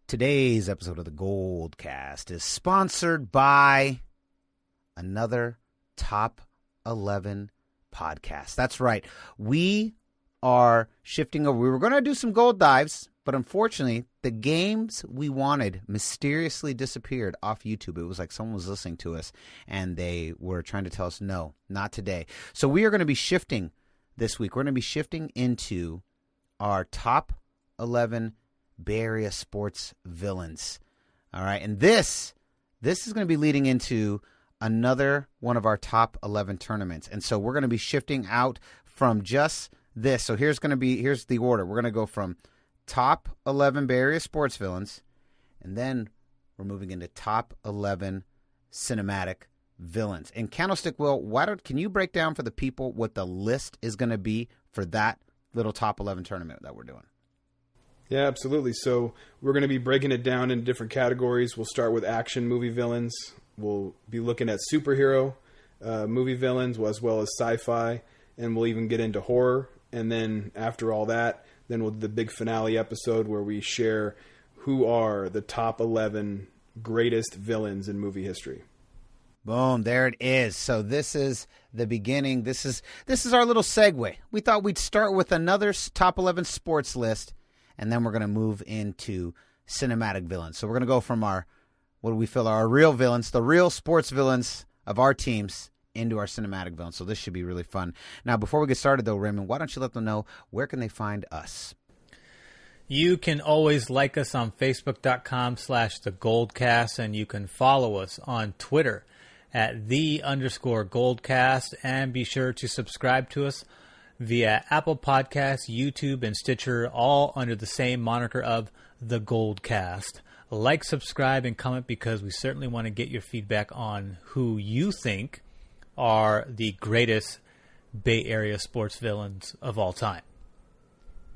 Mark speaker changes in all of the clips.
Speaker 1: Today's episode of the GoldCast is sponsored by another Top 11 podcast. That's right. We are shifting over. We were going to do some gold dives, but unfortunately, the games we wanted mysteriously disappeared off YouTube. It was like someone was listening to us, and they were trying to tell us, no, not today. So we are going to be shifting this week. We're going to be shifting into our Top 11 Bay Area sports villains. All right. And this is going to be leading into another one of our top 11 tournaments. And so we're going to be shifting out from just this. So here's the order. We're going to go from top 11 Bay Area sports villains, and then we're moving into top 11 cinematic villains. And Candlestick Will, can you break down for the people what the list is going to be for that little top 11 tournament that we're doing?
Speaker 2: Yeah, absolutely. So we're going to be breaking it down into different categories. We'll start with action movie villains. We'll be looking at superhero movie villains as well as sci-fi, and we'll even get into horror. And then after all that, then we'll do the big finale episode where we share who are the top 11 greatest villains in movie history.
Speaker 1: Boom, there it is. So this is the beginning. This is our little segue. We thought we'd start with another top 11 sports list, and then we're going to move into cinematic villains. So we're going to go from what do we feel are our real villains, the real sports villains of our teams, into our cinematic villains. So this should be really fun. Now, before we get started, though, Raymond, why don't you let them know where can they find us?
Speaker 3: You can always like us on Facebook.com/The GoldCast, and you can follow us on Twitter at @the_GoldCast, and be sure to subscribe to us via Apple Podcasts, YouTube, and Stitcher, all under the same moniker of The GoldCast. Like, subscribe, and comment, because we certainly want to get your feedback on who you think are the greatest Bay Area sports villains of all time.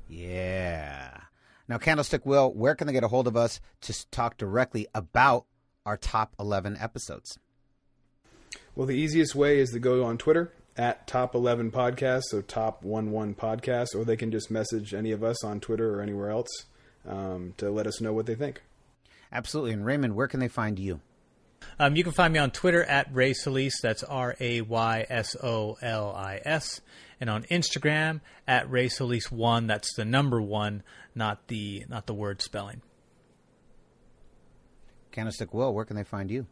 Speaker 1: Yeah. Now, Candlestick Will, where can they get a hold of us to talk directly about our top 11 episodes?
Speaker 2: Well, the easiest way is to go on Twitter at Top 11 Podcast, so Top 11 Podcast, or they can just message any of us on Twitter or anywhere else to let us know what they think.
Speaker 1: Absolutely. And Raymond, where can they find you?
Speaker 3: You can find me on Twitter at Ray Solis, that's RAYSOLIS, and on Instagram at Ray Solis1, that's the number 1, not the word spelling.
Speaker 1: Candlestick Will, where can they find you?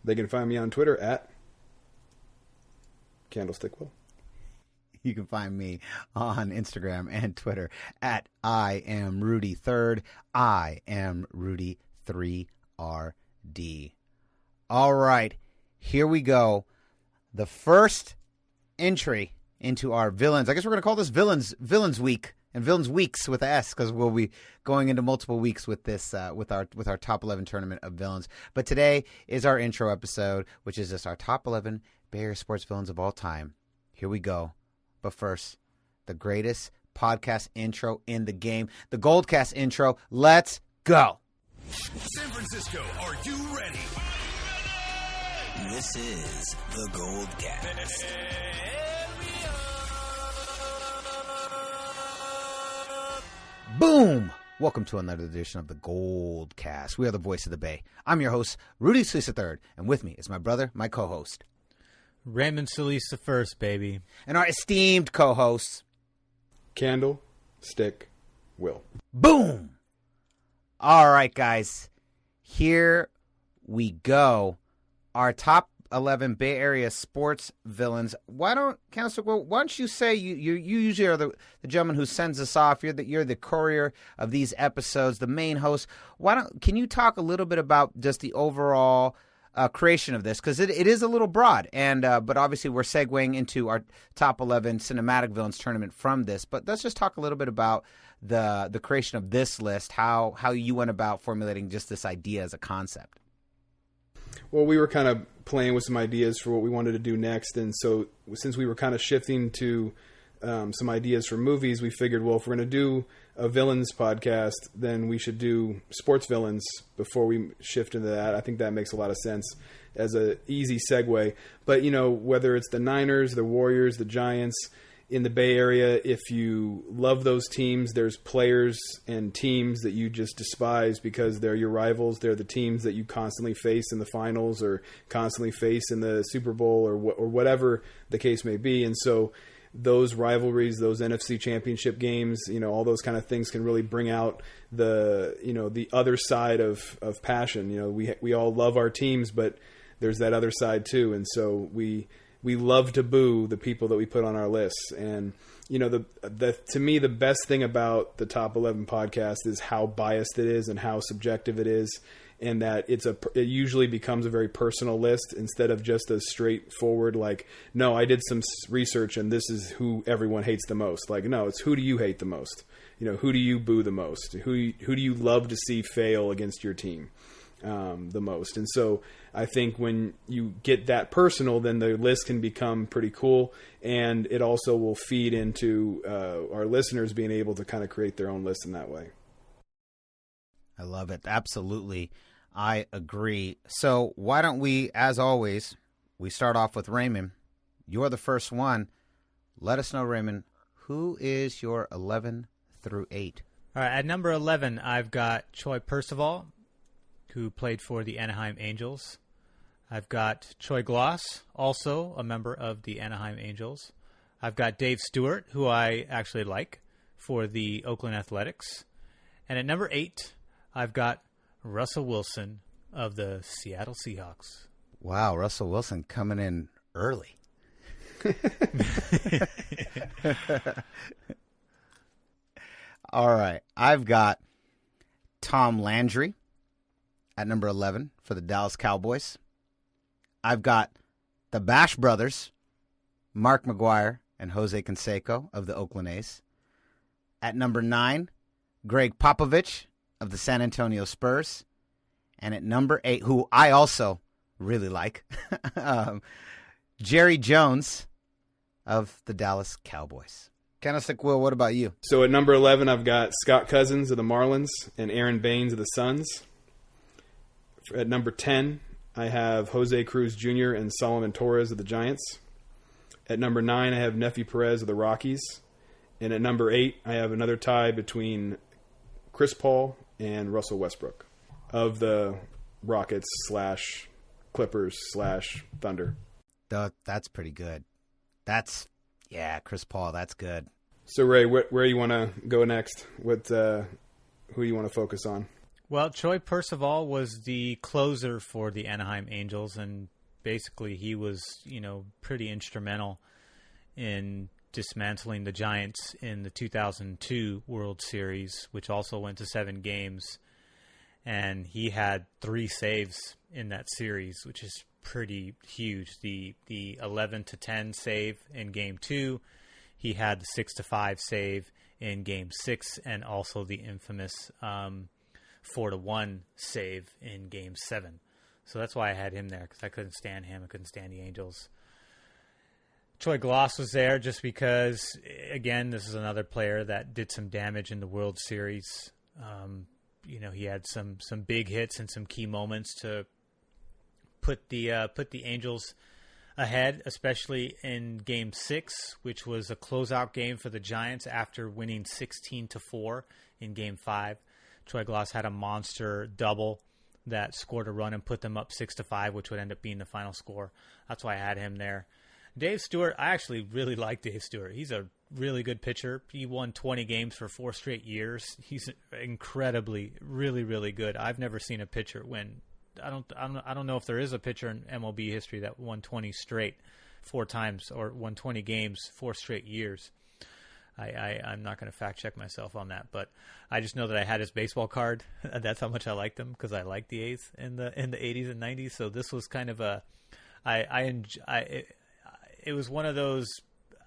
Speaker 2: They can find me on Twitter at Candlestick Will.
Speaker 1: You can find me on Instagram and Twitter at I am Rudy 3rd. I am Rudy 3RD. All right, here we go. The first entry into our villains. I guess we're going to call this Villains Week and Villains Weeks with S, because we'll be going into multiple weeks with this with our top 11 tournament of villains. But today is our intro episode, which is just our top 11 Bay Area sports villains of all time. Here we go. But first, the greatest podcast intro in the game, the GoldCast intro. Let's go.
Speaker 4: San Francisco, are you ready? This is the GoldCast.
Speaker 1: Boom! Welcome to another edition of the GoldCast. We are the voice of the Bay. I'm your host, Rudy Solis III, and with me is my brother, my co-host,
Speaker 3: Raymond Solis the First, baby.
Speaker 1: and our esteemed co-hosts,
Speaker 2: Candlestick Will.
Speaker 1: Boom! All right, guys. Here we go. Our top 11 Bay Area sports villains. Why don't you say you usually are the gentleman who sends us off. You're the courier of these episodes, the main host. Can you talk a little bit about just the overall creation of this, because it is a little broad, and but obviously we're segueing into our top 11 cinematic villains tournament from this. But let's just talk a little bit about the creation of this list, how you went about formulating just this idea as a concept.
Speaker 2: Well, we were kind of playing with some ideas for what we wanted to do next, and so since we were kind of shifting to some ideas for movies, we figured, well, if we're going to do a villains podcast, then we should do sports villains before we shift into that. I think that makes a lot of sense as an easy segue. But, you know, whether it's the Niners, the Warriors, the Giants, in the Bay Area, if you love those teams, there's players and teams that you just despise because they're your rivals. They're the teams that you constantly face in the finals or constantly face in the Super Bowl or whatever the case may be. And so those rivalries, those NFC championship games, all those kind of things can really bring out the other side of passion. We all love our teams, but there's that other side too. And so we love to boo the people that we put on our lists. And, to me, the best thing about the Top 11 podcast is how biased it is and how subjective it is. And that it usually becomes a very personal list instead of just a straightforward, like, no, I did some research and this is who everyone hates the most. Like, no, it's who do you hate the most? Who do you boo the most? Who do you love to see fail against your team the most? And so I think when you get that personal, then the list can become pretty cool. And it also will feed into our listeners being able to kind of create their own list in that way.
Speaker 1: I love it. Absolutely. I agree. So why don't we, as always, we start off with Raymond. You're the first one. Let us know, Raymond, who is your 11 through 8?
Speaker 3: All right, at number 11, I've got Troy Percival, who played for the Anaheim Angels. I've got Troy Gloss, also a member of the Anaheim Angels. I've got Dave Stewart, who I actually like, for the Oakland Athletics. And at number 8, I've got Russell Wilson of the Seattle Seahawks.
Speaker 1: Wow, Russell Wilson coming in early. All right, I've got Tom Landry at number 11 for the Dallas Cowboys. I've got the Bash Brothers, Mark McGuire and Jose Canseco of the Oakland A's. At number 9, Greg Popovich of the San Antonio Spurs. And at number 8, who I also really like, Jerry Jones of the Dallas Cowboys. Candlestick Will, what about you?
Speaker 2: So at number 11, I've got Scott Cousins of the Marlins and Aaron Baines of the Suns. At number 10, I have Jose Cruz Jr. and Solomon Torres of the Giants. At number 9, I have Nefi Perez of the Rockies. And at number 8, I have another tie between Chris Paul and Russell Westbrook of the Rockets / Clippers / Thunder.
Speaker 1: That's pretty good. Chris Paul, that's good.
Speaker 2: So Ray, where do you want to go next? Who do you want to focus on?
Speaker 3: Well, Troy Percival was the closer for the Anaheim Angels, and basically he was, pretty instrumental in dismantling the Giants in the 2002 World Series, which also went to 7 games. And he had 3 saves in that series, which is pretty huge. The 11-10 save in Game 2. He had the 6-5 save in Game 6, and also the infamous 4-1 save in Game 7. So that's why I had him there, because I couldn't stand him. I couldn't stand the Angels. Troy Gloss was there just because, again, this is another player that did some damage in the World Series. He had some big hits and some key moments to put the Angels ahead, especially in Game 6, which was a closeout game for the Giants after winning 16-4 in Game 5. Troy Gloss had a monster double that scored a run and put them up 6-5, which would end up being the final score. That's why I had him there. Dave Stewart, I actually really like Dave Stewart. He's a really good pitcher. He won 20 games for 4 straight years. He's incredibly, really, really good. I've never seen a pitcher win. I don't know if there is a pitcher in MLB history that won 20 straight 4 times, or won 20 games 4 straight years. I'm not going to fact check myself on that, but I just know that I had his baseball card. That's how much I liked him, because I liked the A's in the 80s and 90s. So this was kind of it was one of those.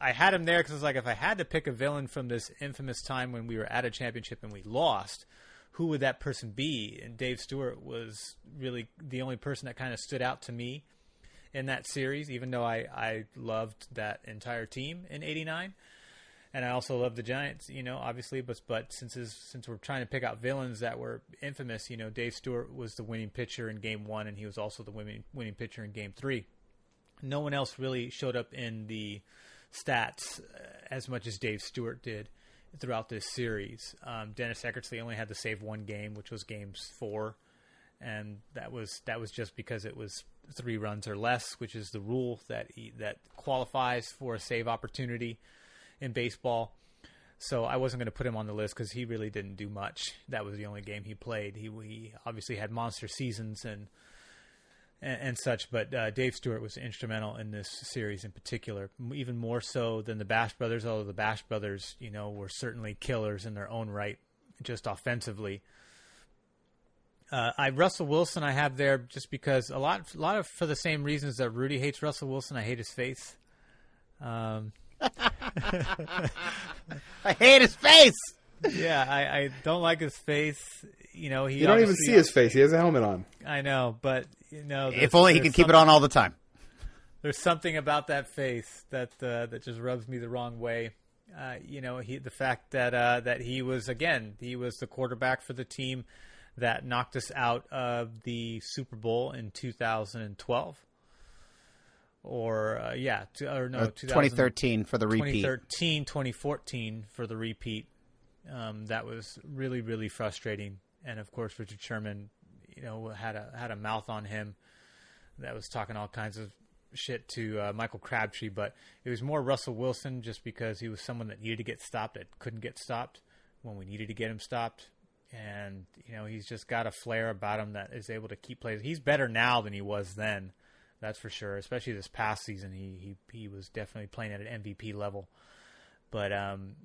Speaker 3: I had him there because it's like, if I had to pick a villain from this infamous time when we were at a championship and we lost, who would that person be? And Dave Stewart was really the only person that kind of stood out to me in that series, even though I loved that entire team in '89. And I also love the Giants, obviously, but since we're trying to pick out villains that were infamous, Dave Stewart was the winning pitcher in Game 1, and he was also the winning pitcher in Game 3. No one else really showed up in the stats as much as Dave Stewart did throughout this series. Dennis Eckersley only had to save one game, which was Game 4, and that was just because it was 3 runs or less, which is the rule that qualifies for a save opportunity in baseball. So I wasn't going to put him on the list because he really didn't do much. That was the only game he played. He obviously had monster seasons and such, but Dave Stewart was instrumental in this series in particular, even more so than the Bash Brothers, although the Bash Brothers, were certainly killers in their own right, just offensively. Russell Wilson I have there just because a lot of for the same reasons that Rudy hates Russell Wilson. I hate his face.
Speaker 1: I hate his face.
Speaker 3: Yeah, I don't like his face. You don't
Speaker 2: even see his face. He has a helmet on.
Speaker 3: I know, but
Speaker 1: if only he could keep it on all the time.
Speaker 3: There's something about that face that just rubs me the wrong way. The fact that he was the quarterback for the team that knocked us out of the Super Bowl in 2012. Or
Speaker 1: 2013 for the repeat.
Speaker 3: 2014 for the repeat. That was really, really frustrating. And of course, Richard Sherman, had a mouth on him that was talking all kinds of shit to Michael Crabtree. But it was more Russell Wilson just because he was someone that needed to get stopped, that couldn't get stopped when we needed to get him stopped. And he's just got a flair about him that is able to keep plays. He's better now than he was then. That's for sure. Especially this past season, he was definitely playing at an MVP level. But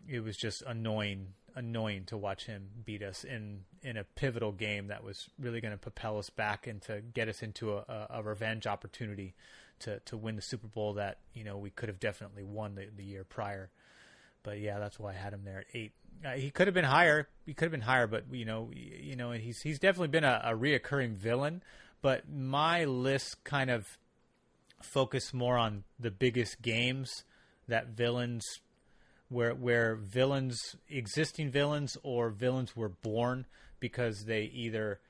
Speaker 3: it was just annoying to watch him beat us in a pivotal game that was really going to propel us back and to get us into a revenge opportunity to win the Super Bowl that we could have definitely won the year prior. But yeah, that's why I had him there at 8. He could have been higher. But he's definitely been a reoccurring villain. But my list kind of focus more on the biggest games that villains, where villains, existing villains or villains were born because they either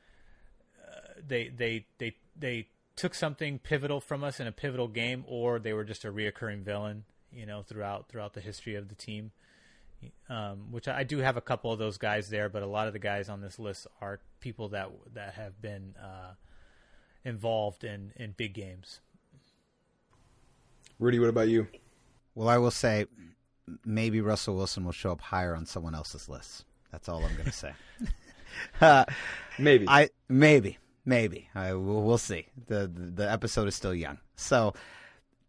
Speaker 3: they took something pivotal from us in a pivotal game, or they were just a reoccurring villain, throughout the history of the team. Which I do have a couple of those guys there, but a lot of the guys on this list are people that have been involved in big games.
Speaker 2: Rudy, what about you?
Speaker 1: Well, I will say maybe Russell Wilson will show up higher on someone else's list. That's all I'm going to say.
Speaker 2: Maybe.
Speaker 1: We'll see. The episode is still young. So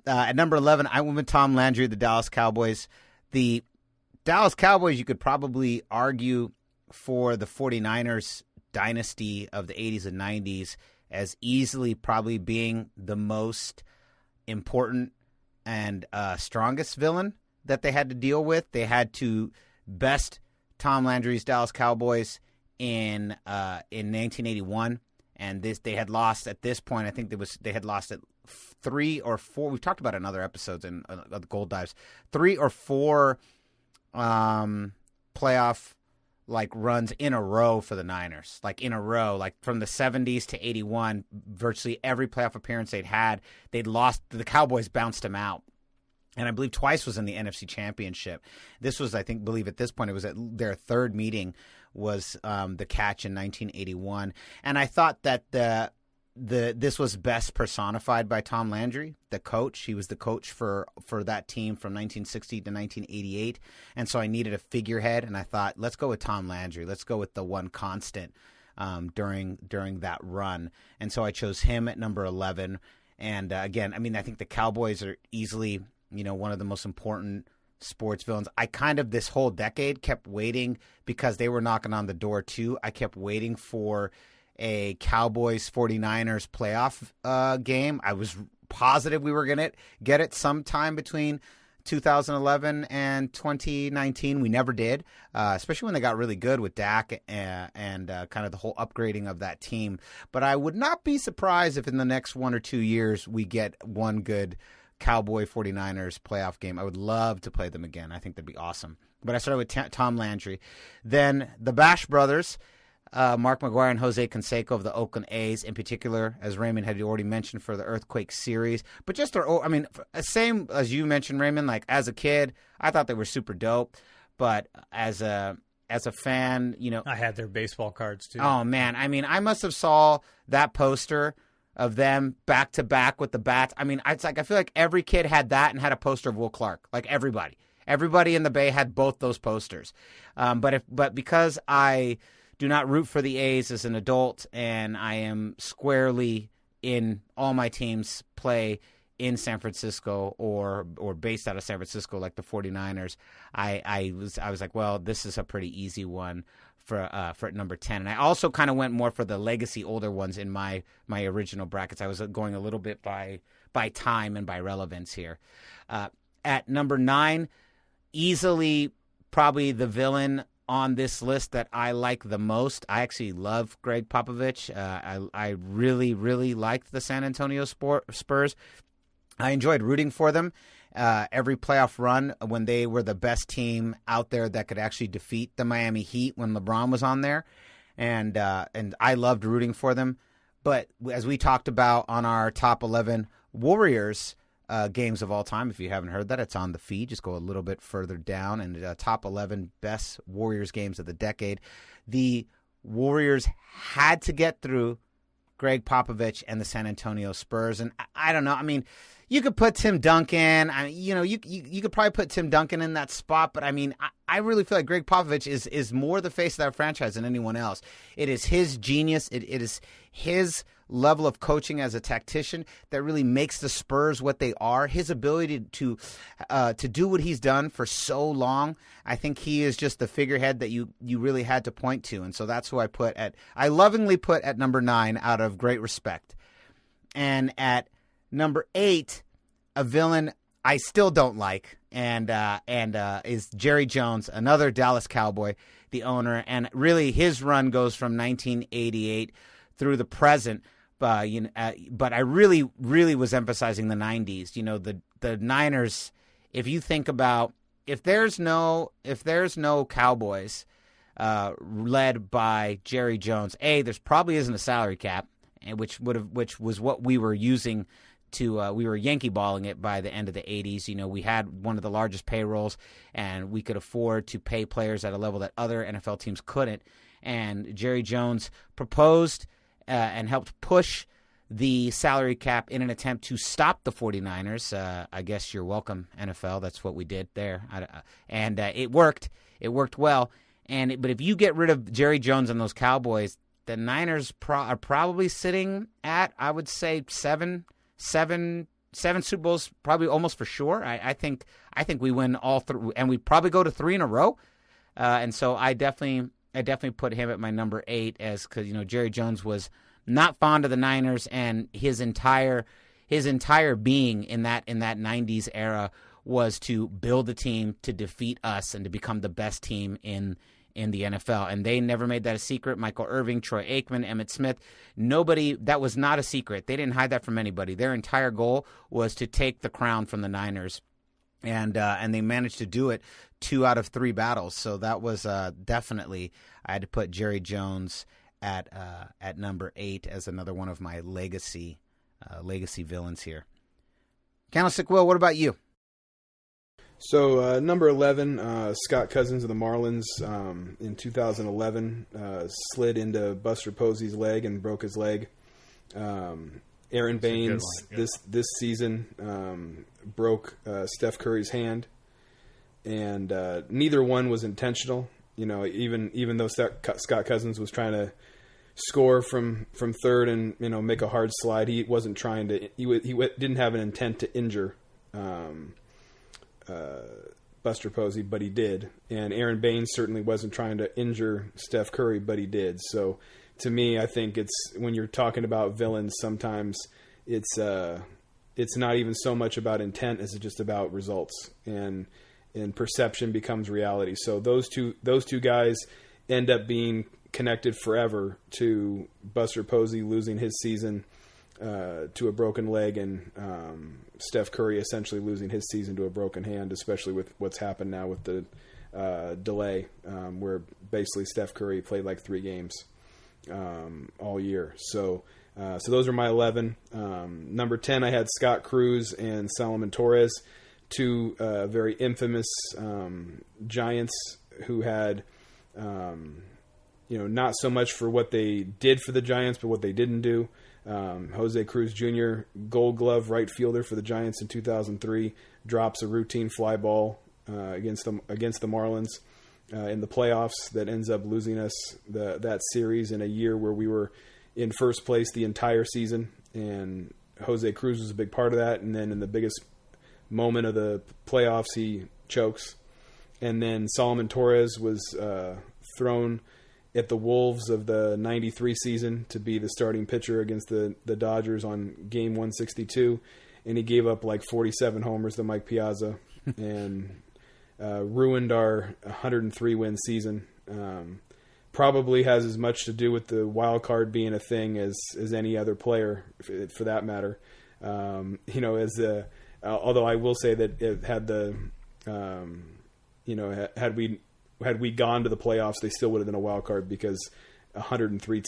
Speaker 1: at number 11, I went with Tom Landry, the Dallas Cowboys. The Dallas Cowboys, you could probably argue for the 49ers dynasty of the 80s and 90s as easily probably being the most important and strongest villain that they had to deal with. They had to best Tom Landry's Dallas Cowboys in 1981, and they had lost at this point. I think they had lost at 3 or 4. We've talked about it in other episodes in the Gold Dives. 3 or 4 playoff runs in a row for the Niners, in a row, from the 70s to 81, virtually every playoff appearance they'd lost. The Cowboys bounced them out. And I believe twice was in the NFC Championship. This was, believe at this point, it was at their third meeting was the catch in 1981. And I thought that this was best personified by Tom Landry, the coach. He was the coach for that team from 1960 to 1988. And so I needed a figurehead, and I thought, let's go with Tom Landry. Let's go with the one constant during that run. And so I chose him at number 11. And again, I think the Cowboys are easily one of the most important sports villains. I this whole decade kept waiting, because they were knocking on the door too. I kept waiting for a Cowboys 49ers playoff game. I was positive we were going to get it sometime between 2011 and 2019. We never did, especially when they got really good with Dak and kind of the whole upgrading of that team. But I would not be surprised if in the next 1 or 2 years we get one good Cowboy 49ers playoff game. I would love to play them again. I think that'd be awesome. But I started with Tom Landry. Then the Bash Brothers. Mark McGuire and Jose Canseco of the Oakland A's in particular, as Raymond had already mentioned for the Earthquake series. But just same as you mentioned, Raymond, like as a kid, I thought they were super dope. But as a fan,
Speaker 3: I had their baseball cards too.
Speaker 1: Oh man, I must have saw that poster of them back to back with the bats. I feel like every kid had that and had a poster of Will Clark. Like everybody in the Bay had both those posters. But because I do not root for the A's as an adult, and I am squarely in all my teams play in San Francisco or based out of San Francisco, like the 49ers, I was like, well, this is a pretty easy one for number 10. And I also kind of went more for the legacy older ones in my original brackets. I was going a little bit by time and by relevance here. At number 9, easily probably the villain on this list that I like the most. I actually love Greg Popovich. I really, really liked the San Antonio Spurs. I enjoyed rooting for them every playoff run when they were the best team out there that could actually defeat the Miami Heat when LeBron was on there. And I loved rooting for them. But as we talked about on our top 11 Warriors games of all time, if you haven't heard that, it's on the feed. Just go a little bit further down, and top 11 best Warriors games of the decade. The Warriors had to get through Greg Popovich and the San Antonio Spurs, and I don't know. You could put Tim Duncan. You could probably put Tim Duncan in that spot, but I really feel like Greg Popovich is more the face of that franchise than anyone else. It is his genius. It is his level of coaching as a tactician that really makes the Spurs what they are. His ability to do what he's done for so long. I think he is just the figurehead that you really had to point to, and so that's who I lovingly put at number 9 out of great respect. And at number 8, a villain I still don't like, and is Jerry Jones, another Dallas Cowboy, the owner, and really his run goes from 1988 through the present. But I really, really was emphasizing the 90s. The Niners. If you think about if there's no Cowboys led by Jerry Jones, there's probably isn't a salary cap, which was what we were using to we were Yankee balling it by the end of the 80s. We had one of the largest payrolls, and we could afford to pay players at a level that other NFL teams couldn't. And Jerry Jones proposed and helped push the salary cap in an attempt to stop the 49ers. I guess you're welcome, NFL. That's what we did there. And it worked. It worked well. But if you get rid of Jerry Jones and those Cowboys, the Niners are probably sitting at, I would say, seven Super Bowls, probably almost for sure. I think we win all 3, and we probably go to 3 in a row. And so I definitely put him at my number 8 because Jerry Jones was not fond of the Niners, and his entire being in that 90s era was to build a team to defeat us and to become the best team in the NFL. And they never made that a secret. Michael Irvin, Troy Aikman, Emmitt Smith, that was not a secret. They didn't hide that from anybody. Their entire goal was to take the crown from the Niners. And they managed to do it 2 out of 3 battles. So that was definitely, I had to put Jerry Jones at number 8 as another one of my legacy villains here. Candlestick Will, what about you?
Speaker 2: So number 11, Scott Cousins of the Marlins in 2011 slid into Buster Posey's leg and broke his leg. Aaron Baines this season broke Steph Curry's hand, and neither one was intentional. Even though Scott Cousins was trying to score from third and make a hard slide, he wasn't trying to. He didn't have an intent to injure Buster Posey, but he did. And Aaron Baines certainly wasn't trying to injure Steph Curry, but he did. So to me, I think it's when you're talking about villains, sometimes it's not even so much about intent as it's just about results, and perception becomes reality. So those two guys end up being connected forever to Buster Posey losing his season to a broken leg, and Steph Curry essentially losing his season to a broken hand, especially with what's happened now with the delay, where basically Steph Curry played like 3 games. all year. So those are my 11. Number 10, I had Scott Cruz and Salomon Torres, two very infamous Giants who had, not so much for what they did for the Giants, but what they didn't do. Jose Cruz Jr., Gold Glove right fielder for the Giants in 2003, drops a routine fly ball against the Marlins in the playoffs that ends up losing us that series in a year where we were in first place the entire season, and Jose Cruz was a big part of that. And then in the biggest moment of the playoffs, he chokes. And then Salomon Torres was thrown at the Wolves of the 93 season to be the starting pitcher against the Dodgers on game 162. And he gave up like 47 homers to Mike Piazza and ruined our 103-win season. Probably has as much to do with the wild card being a thing as any other player, for that matter. Although I will say that it had had we gone to the playoffs, they still would have been a wild card because 103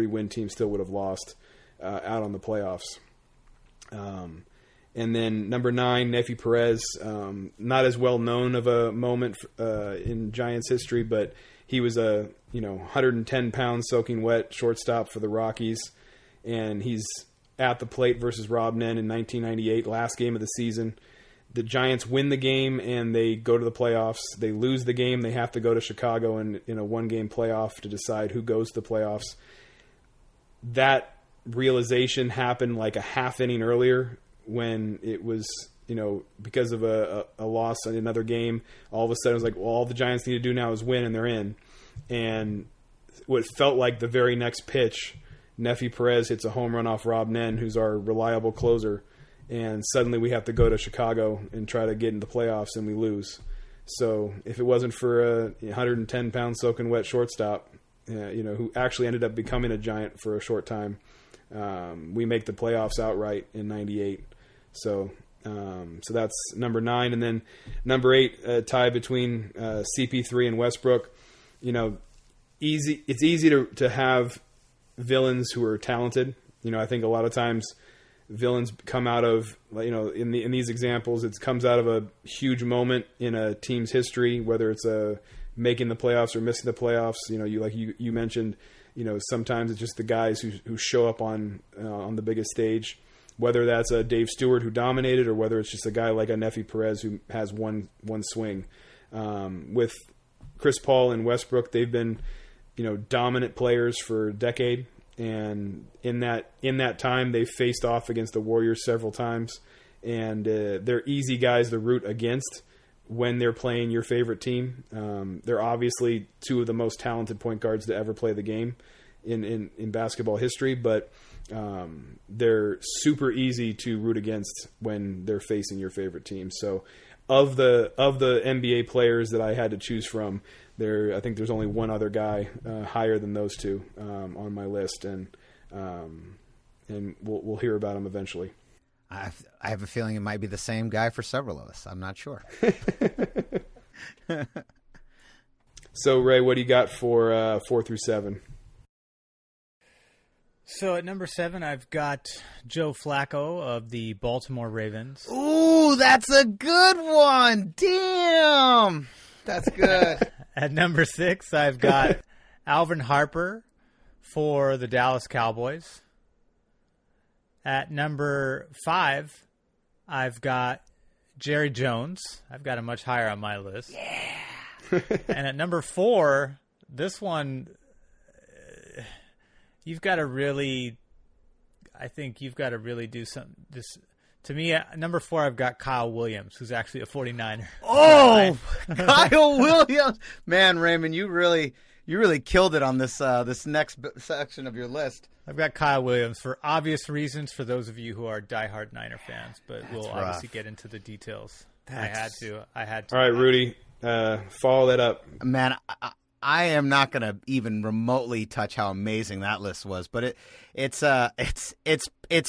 Speaker 2: win team still would have lost out on the playoffs. And then number 9, Nefi Perez, not as well known of a moment in Giants history, but he was a 110 pounds soaking wet shortstop for the Rockies, and he's at the plate versus Rob Nen in 1998, last game of the season. The Giants win the game and they go to the playoffs. They lose the game. They have to go to Chicago in a one-game playoff to decide who goes to the playoffs. That realization happened like a half inning earlier when it was, because of a loss in another game. All of a sudden it was like, well, all the Giants need to do now is win and they're in. And what felt like the very next pitch, Nefi Perez hits a home run off Rob Nen, who's our reliable closer. And suddenly we have to go to Chicago and try to get into the playoffs, and we lose. So if it wasn't for a 110-pound soaking wet shortstop, who actually ended up becoming a Giant for a short time, we make the playoffs outright in '98. So that's number 9, and then number 8, tie between CP3 and Westbrook. It's easy to have villains who are talented. I think a lot of times villains come out of, in these examples, it comes out of a huge moment in a team's history, whether it's making the playoffs or missing the playoffs. You mentioned, sometimes it's just the guys who show up on the biggest stage, whether that's a Dave Stewart who dominated or whether it's just a guy like a Nefi Perez who has one swing. With Chris Paul and Westbrook, they've been, dominant players for a decade. And in that time, they faced off against the Warriors several times, and they're easy guys to root against when they're playing your favorite team. They're obviously two of the most talented point guards to ever play the game in basketball history, but they're super easy to root against when they're facing your favorite team. So, of the NBA players that I had to choose from, I think there's only one other guy higher than those two on my list, and we'll hear about him eventually.
Speaker 1: I have a feeling it might be the same guy for several of us. I'm not sure.
Speaker 2: So, Ray, what do you got for 4 through 7?
Speaker 3: So at number 7, I've got Joe Flacco of the Baltimore Ravens.
Speaker 1: Ooh, that's a good one. Damn. That's good.
Speaker 3: At number 6, I've got Alvin Harper for the Dallas Cowboys. At number 5, I've got Jerry Jones. I've got him much higher on my list.
Speaker 1: Yeah.
Speaker 3: And at number 4, this one, you've got to really do something. To me, at number 4, I've got Kyle Williams, who's actually a 49er.
Speaker 1: Oh, Kyle Williams. Man, Raymond, you really killed it on this next section of your list.
Speaker 3: I've got Kyle Williams for obvious reasons for those of you who are diehard Niner fans, but we'll obviously get into the details. I had to.
Speaker 2: All right, Rudy, follow that up.
Speaker 1: Man, I am not going to even remotely touch how amazing that list was, but it's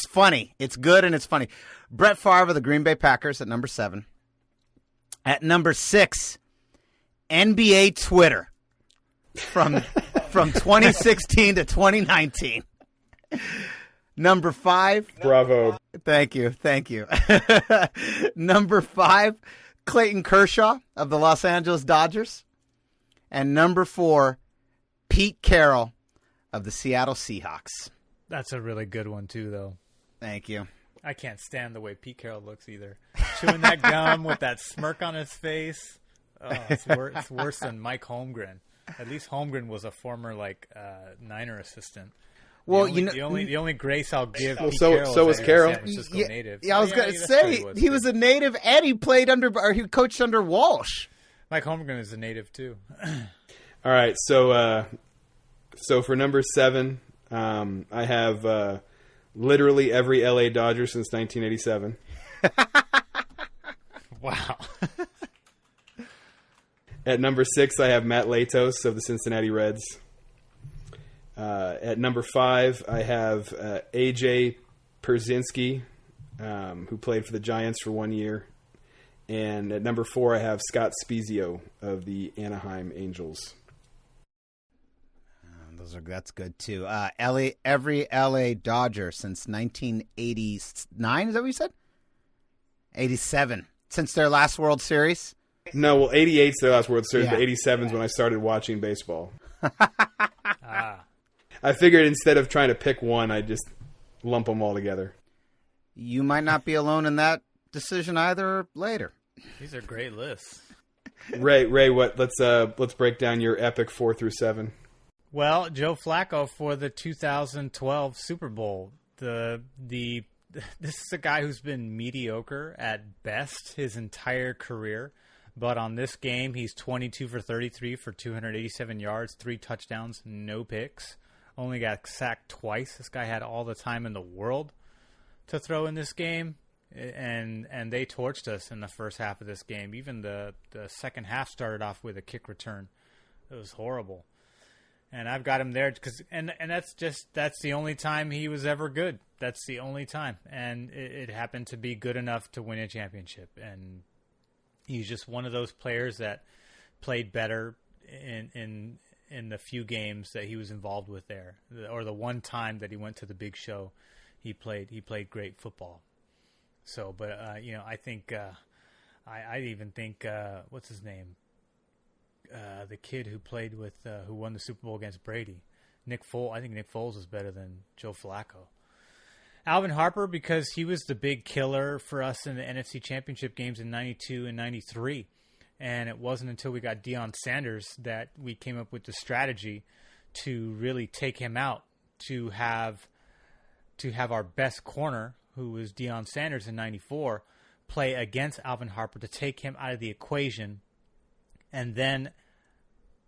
Speaker 1: funny. It's good and it's funny. Brett Favre of the Green Bay Packers at number 7. At number 6, NBA Twitter from from 2016 to 2019. Number 5.
Speaker 2: Bravo.
Speaker 1: Thank you. Number 5, Clayton Kershaw of the Los Angeles Dodgers. And number 4, Pete Carroll of the Seattle Seahawks.
Speaker 3: That's a really good one, too, though.
Speaker 1: Thank you.
Speaker 3: I can't stand the way Pete Carroll looks either. Chewing that gum with that smirk on his face. Oh, it's worse than Mike Holmgren. At least Holmgren was a former Niner assistant.
Speaker 1: Well,
Speaker 3: the only grace I'll give.
Speaker 2: Well,
Speaker 3: Pete
Speaker 2: so
Speaker 3: Carroll
Speaker 2: was
Speaker 3: is
Speaker 2: Carroll.
Speaker 3: San Francisco native.
Speaker 1: Yeah, I was going to
Speaker 3: that's
Speaker 1: say
Speaker 3: true,
Speaker 1: he was a native, and he coached under Walsh.
Speaker 3: Mike Holmgren is a native too.
Speaker 2: All right, so for number 7, I have literally every LA Dodger since 1987.
Speaker 3: Wow.
Speaker 2: At number 6, I have Matt Latos of the Cincinnati Reds. At number 5, I have A.J. Pierzynski, who played for the Giants for 1 year. And at number 4, I have Scott Spezio of the Anaheim Angels.
Speaker 1: That's good too. Every LA Dodger since 1989. Is that what you said? 87 since their last World Series.
Speaker 2: No, well, 88's their last World Series,
Speaker 1: Yeah.
Speaker 2: but 87's when I started watching baseball.
Speaker 3: Ah.
Speaker 2: I figured instead of trying to pick one, I'd just lump them all together.
Speaker 1: You might not be alone in that decision either. Later.
Speaker 3: These are great lists.
Speaker 2: Ray, what? Let's break down your epic 4 through 7.
Speaker 3: Well, Joe Flacco for the 2012 Super Bowl. This is a guy who's been mediocre at best his entire career, but on this game he's 22 for 33 for 287 yards, 3 touchdowns, no picks. Only got sacked twice. This guy had all the time in the world to throw in this game, and they torched us in the first half of this game. Even the second half started off with a kick return. It was horrible. And I've got him there because that's the only time he was ever good. That's the only time, and it happened to be good enough to win a championship. And he's just one of those players that played better in the few games that he was involved with there, or the one time that he went to the big show. He played great football. So, but I think I even think what's his name. The kid who played with, who won the Super Bowl against Brady, Nick Foles. I think Nick Foles is better than Joe Flacco. Alvin Harper, because he was the big killer for us in the NFC Championship games in '92 and '93, and it wasn't until we got Deion Sanders that we came up with the strategy to really take him out, to have our best corner, who was Deion Sanders in '94, play against Alvin Harper to take him out of the equation. And then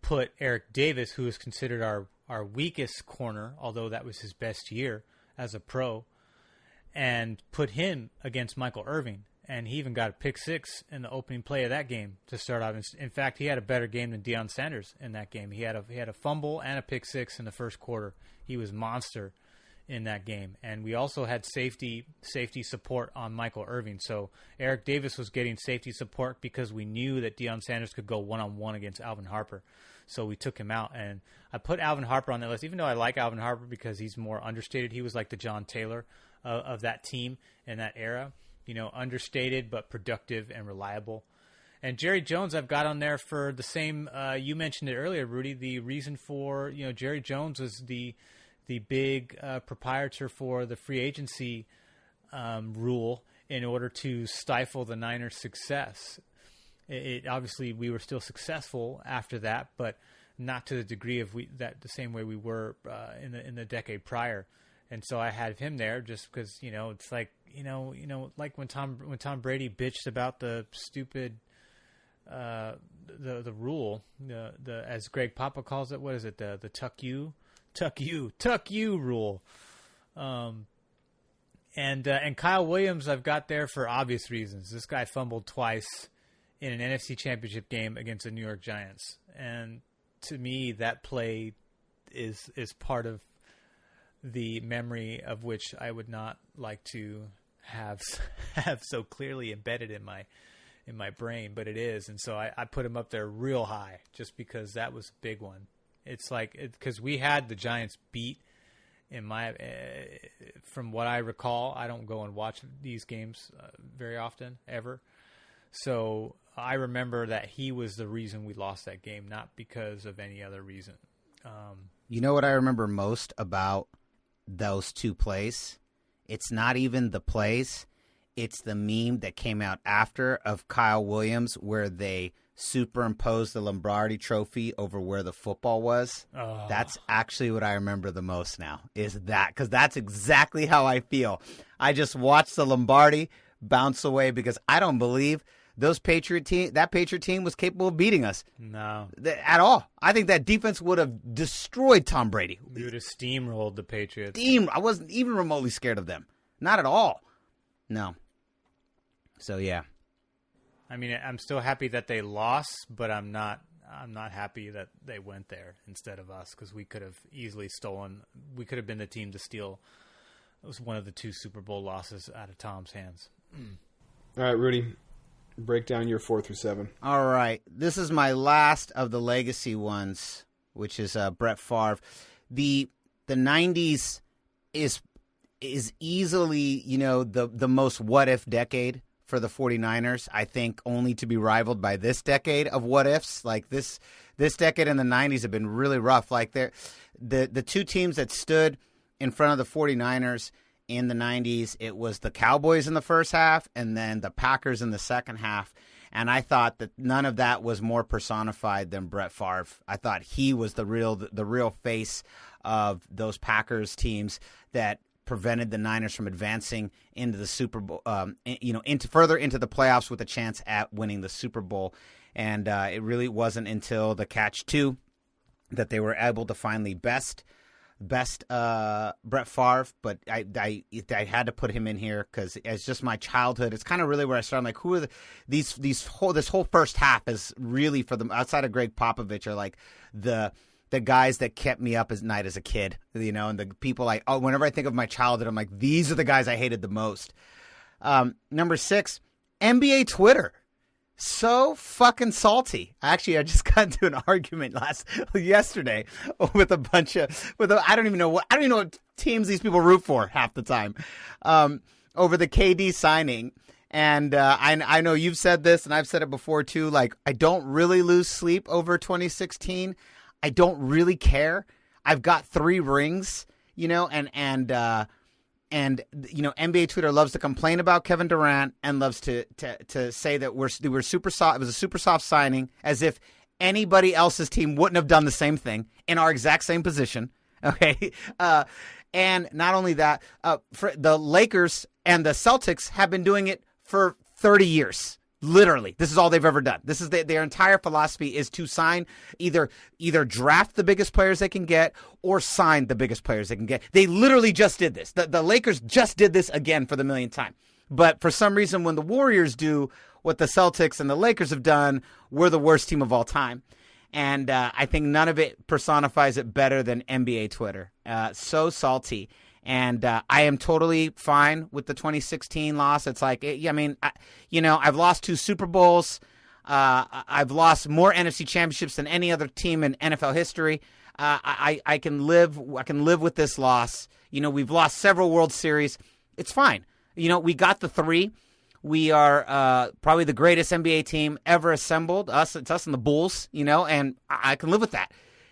Speaker 3: put Eric Davis, who is considered our weakest corner, although that was his best year as a pro, and put him against Michael Irvin. And he even got a pick 6 in the opening play of that game to start off. In fact, he had a better game than Deion Sanders in that game. He had a fumble and a pick 6 in the first quarter. He was monster in that game. And we also had safety support on Michael Irvin. So Eric Davis was getting safety support because we knew that Deion Sanders could go one-on-one against Alvin Harper. So we took him out. And I put Alvin Harper on that list, even though I like Alvin Harper because he's more understated. He was like the John Taylor of that team in that era. Understated but productive and reliable. And Jerry Jones I've got on there for the same, you mentioned it earlier, Rudy, the reason for, Jerry Jones was the big proprietor for the free agency rule in order to stifle the Niners' success. It obviously we were still successful after that, but not to the degree of the same way we were in the decade prior. And so I had him there just because it's like like when Tom Brady bitched about the stupid the rule, the as Greg Papa calls it, what is it, the tuck you rule. And Kyle Williams I've got there for obvious reasons. This guy fumbled twice in an NFC Championship game against the New York Giants, and to me that play is part of the memory of which I would not like to have so clearly embedded in my brain, but it is. And so I put him up there real high just because that was a big one. It's like because we had the Giants beat. From what I recall, I don't go and watch these games very often, ever. So I remember that he was the reason we lost that game, not because of any other reason.
Speaker 1: You know what I remember most about those two plays? It's not even the plays. It's the meme that came out after of Kyle Williams where they superimposed the Lombardi trophy over where the football was.
Speaker 3: Oh.
Speaker 1: That's actually what I remember the most now, is that, because that's exactly how I feel. I just watched the Lombardi bounce away because I don't believe that Patriot team was capable of beating us.
Speaker 3: No.
Speaker 1: At all. I think that defense would have destroyed Tom Brady.
Speaker 3: We would have steamrolled the Patriots.
Speaker 1: I wasn't even remotely scared of them. Not at all. No. So, yeah.
Speaker 3: I mean, I'm still happy that they lost, but I'm not happy that they went there instead of us, because we could have easily stolen. We could have been the team to steal. It was one of the 2 Super Bowl losses out of Tom's hands.
Speaker 2: All right, Rudy, break down your 4 through 7.
Speaker 1: All right. This is my last of the legacy ones, which is Brett Favre. The 90s is easily, the most what-if decade for the 49ers, I think, only to be rivaled by this decade of what-ifs. Like, this decade in the 90s have been really rough. Like, the 2 teams that stood in front of the 49ers in the 90s, it was the Cowboys in the first half and then the Packers in the second half. And I thought that none of that was more personified than Brett Favre. I thought he was the real face of those Packers teams that prevented the Niners from advancing into the Super Bowl, further into the playoffs with a chance at winning the Super Bowl. And it really wasn't until the catch 2 that they were able to finally best Brett Favre. But I had to put him in here because it's just my childhood. It's kind of really where I started. I'm like, who are this whole first half is really, for them outside of Greg Popovich, are like the guys that kept me up at night as a kid, and the people whenever I think of my childhood, I'm like, these are the guys I hated the most. Number 6, NBA Twitter. So fucking salty. Actually, I just got into an argument yesterday with I don't even know what teams these people root for half the time, over the KD signing. And I know you've said this, and I've said it before too. Like, I don't really lose sleep over 2016. I don't really care. I've got 3 rings, and NBA Twitter loves to complain about Kevin Durant and loves to say that we're super soft. It was a super soft signing, as if anybody else's team wouldn't have done the same thing in our exact same position. Okay. And not only that, for the Lakers and the Celtics have been doing it for 30 years. Literally, this is all they've ever done. This is their entire philosophy is to sign, either draft the biggest players they can get or sign the biggest players they can get. They literally just did this. The Lakers just did this again for the millionth time. But for some reason, when the Warriors do what the Celtics and the Lakers have done, we're the worst team of all time. And I think none of it personifies it better than NBA Twitter. So salty. And I am totally fine with the 2016 loss. It's like, I've lost 2 Super Bowls. I've lost more NFC championships than any other team in NFL history. I can live with this loss. We've lost several World Series. It's fine. We got the 3. We are probably the greatest NBA team ever assembled. It's us and the Bulls, and I can live with that.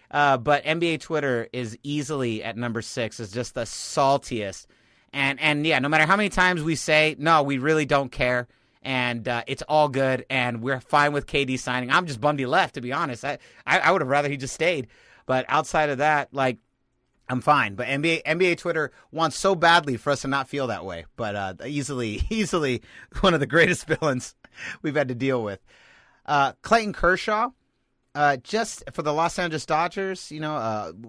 Speaker 1: But NBA Twitter is easily at number 6, is just the saltiest. And yeah, no matter how many times we say, no, we really don't care, and it's all good, and we're fine with KD signing. I'm just bummed he left, to be honest. I would have rather he just stayed. But outside of that, like, I'm fine. But NBA Twitter wants so badly for us to not feel that way. But easily one of the greatest villains we've had to deal with. Clayton Kershaw. Just for the Los Angeles Dodgers,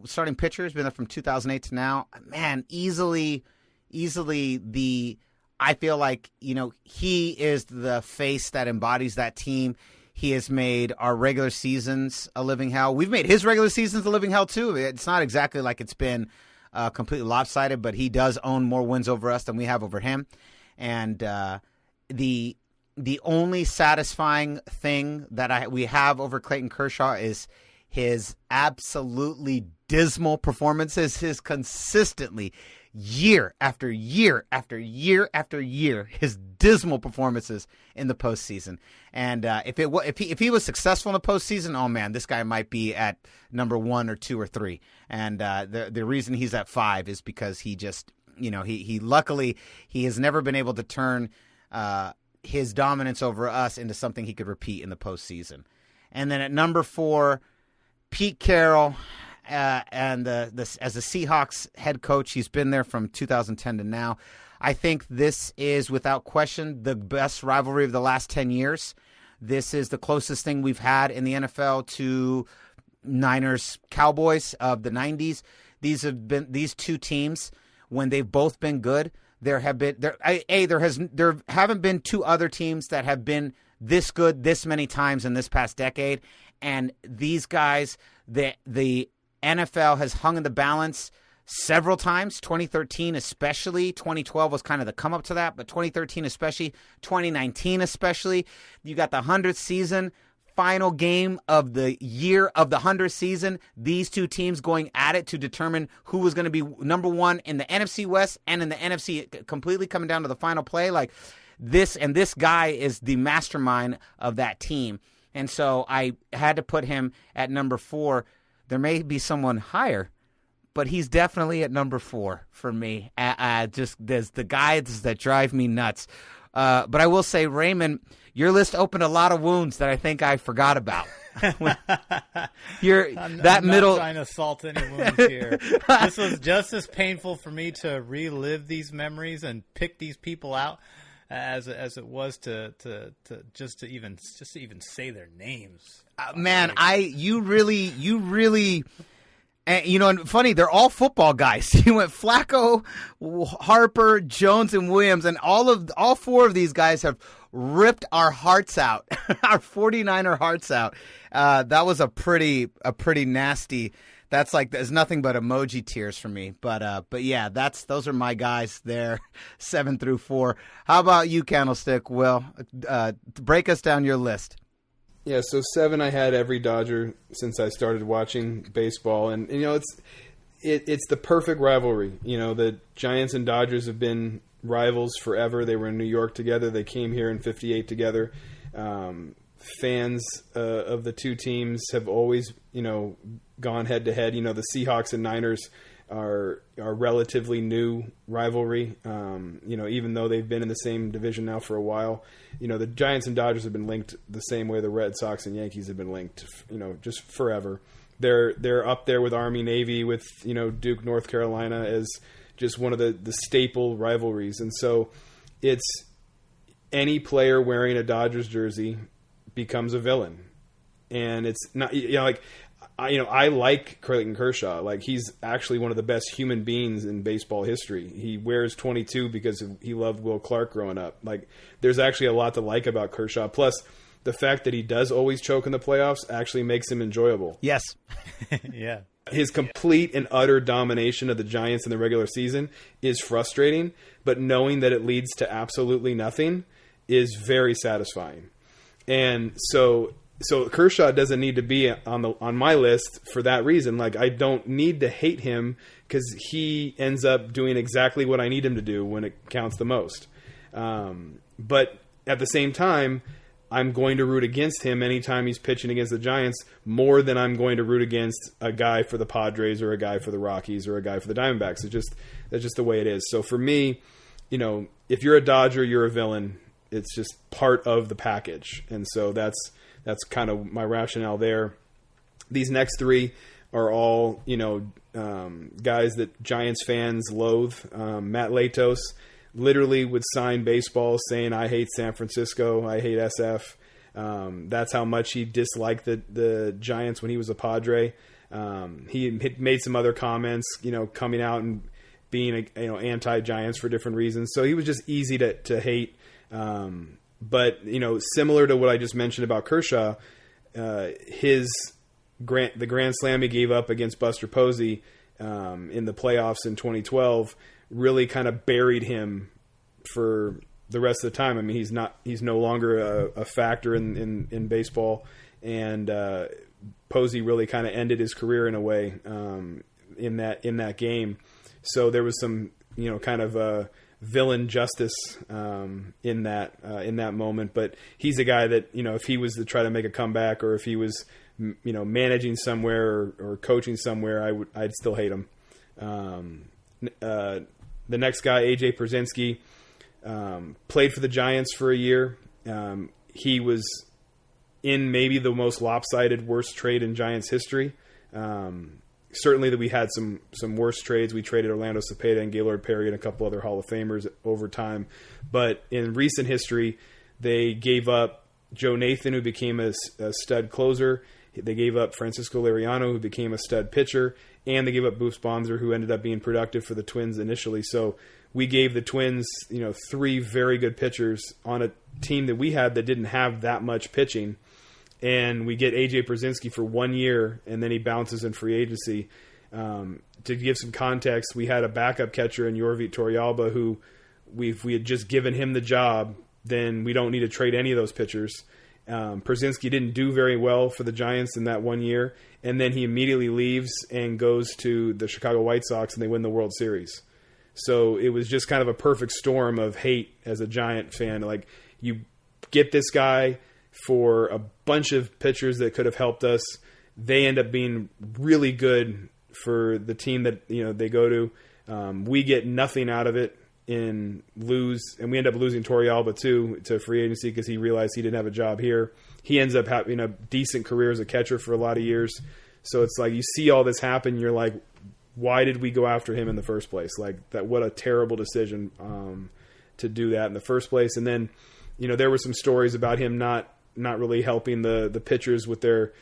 Speaker 1: starting pitcher, has been there from 2008 to now. Man, easily I feel like, he is the face that embodies that team. He has made our regular seasons a living hell. We've made his regular seasons a living hell too. It's not exactly like it's been completely lopsided, but he does own more wins over us than we have over him. And the only satisfying thing that we have over Clayton Kershaw is his absolutely dismal performances, his consistently year after year after year after year, his dismal performances in the postseason. And if he was successful in the postseason, oh man, this guy might be at number 1 or 2 or 3. And the reason he's at 5 is because he just, he luckily he has never been able to turn his dominance over us into something he could repeat in the postseason. And then at number 4, Pete Carroll, and as a Seahawks head coach, he's been there from 2010 to now. I think this is, without question, the best rivalry of the last 10 years. This is the closest thing we've had in the NFL to Niners-Cowboys of the 90s. These two teams, when they've both been good, there haven't been two other teams that have been this good this many times in this past decade. And these guys, the NFL has hung in the balance several times, 2013 especially. 2012 was kind of the come up to that, but 2013 especially, 2019 especially. You got the 100th season, final game of the year of the 100th season. These two teams going at it to determine who was going to be number 1 in the NFC West and in the NFC, completely coming down to the final play. Like this, and this guy is the mastermind of that team. And so I had to put him at number 4. There may be someone higher, but he's definitely at number 4 for me. Just there's the guys that drive me nuts. But I will say, Raymond, your list opened a lot of wounds that I think I forgot about. I'm not
Speaker 3: trying to salt any wounds here. This was just as painful for me to relive these memories and pick these people out as it was to even say their names.
Speaker 1: Man, you really. And funny, they're all football guys. You went Flacco, Harper, Jones, and Williams, and all 4 of these guys have ripped our hearts out, our 49er hearts out. That was a pretty nasty. That's like, there's nothing but emoji tears for me. But yeah, those are my guys there, 7 through 4. How about you, Candlestick Will? Break us down your list.
Speaker 2: Yeah, so 7, I had every Dodger since I started watching baseball, and it's the perfect rivalry. The Giants and Dodgers have been rivals forever. They were in New York together. They came here in '58 together. Fans of the two teams have always, gone head to head. The Seahawks and Niners are relatively new rivalry. Even though they've been in the same division now for a while, the Giants and Dodgers have been linked the same way the Red Sox and Yankees have been linked, just forever. They're up there with Army Navy, with Duke North Carolina as just one of the staple rivalries. And so it's any player wearing a Dodgers jersey becomes a villain. And it's not, I like Clayton Kershaw. Like, he's actually one of the best human beings in baseball history. He wears 22 because he loved Will Clark growing up. Like, there's actually a lot to like about Kershaw. Plus, the fact that he does always choke in the playoffs actually makes him enjoyable.
Speaker 1: Yes.
Speaker 3: Yeah.
Speaker 2: His complete and utter domination of the Giants in the regular season is frustrating, but knowing that it leads to absolutely nothing is very satisfying. And so Kershaw doesn't need to be on my list for that reason. Like, I don't need to hate him because he ends up doing exactly what I need him to do when it counts the most. But at the same time, I'm going to root against him anytime he's pitching against the Giants more than I'm going to root against a guy for the Padres or a guy for the Rockies or a guy for the Diamondbacks. That's just the way it is. So for me, if you're a Dodger, you're a villain. It's just part of the package. And so that's kind of my rationale there. These next 3 are all, guys that Giants fans loathe. Matt Latos literally would sign baseball saying, "I hate San Francisco. I hate SF." That's how much he disliked the Giants when he was a Padre. He made some other comments, coming out and being anti-Giants for different reasons. So he was just easy to hate. But similar to what I just mentioned about Kershaw, the grand slam he gave up against Buster Posey in the playoffs in 2012 really kind of buried him for the rest of the time. I mean, he's no longer a factor in baseball, and Posey really kind of ended his career in a way in that game. So there was some, kind of villain justice in that moment. But he's a guy that, if he was to try to make a comeback, or if he was, managing somewhere or coaching somewhere, I'd still hate him. The next guy, AJ Pierzynski, played for the Giants for a year. He was in maybe the most lopsided, worst trade in Giants history. Certainly that we had some worse trades. We traded Orlando Cepeda and Gaylord Perry and a couple other Hall of Famers over time. But in recent history, they gave up Joe Nathan, who became a stud closer. They gave up Francisco Liriano, who became a stud pitcher. And they gave up Boots Bonser, who ended up being productive for the Twins initially. So we gave the Twins, 3 very good pitchers on a team that we had that didn't have that much pitching. And we get AJ Pierzynski for 1 year, and then he bounces in free agency. To give some context, we had a backup catcher in Yorvit Torrealba who, if we had just given him the job, then we don't need to trade any of those pitchers. Pierzynski didn't do very well for the Giants in that 1 year, and then he immediately leaves and goes to the Chicago White Sox, and they win the World Series. So it was just kind of a perfect storm of hate as a Giant fan. Like, you get this guy for a bunch of pitchers that could have helped us. They end up being really good for the team that they go to. We get nothing out of it and we end up losing Torrealba too to free agency because he realized he didn't have a job here. He ends up having a decent career as a catcher for a lot of years. So it's like you see all this happen, you're like, why did we go after him in the first place? Like, that, what a terrible decision to do that in the first place. And then, there were some stories about him not really helping the pitchers with their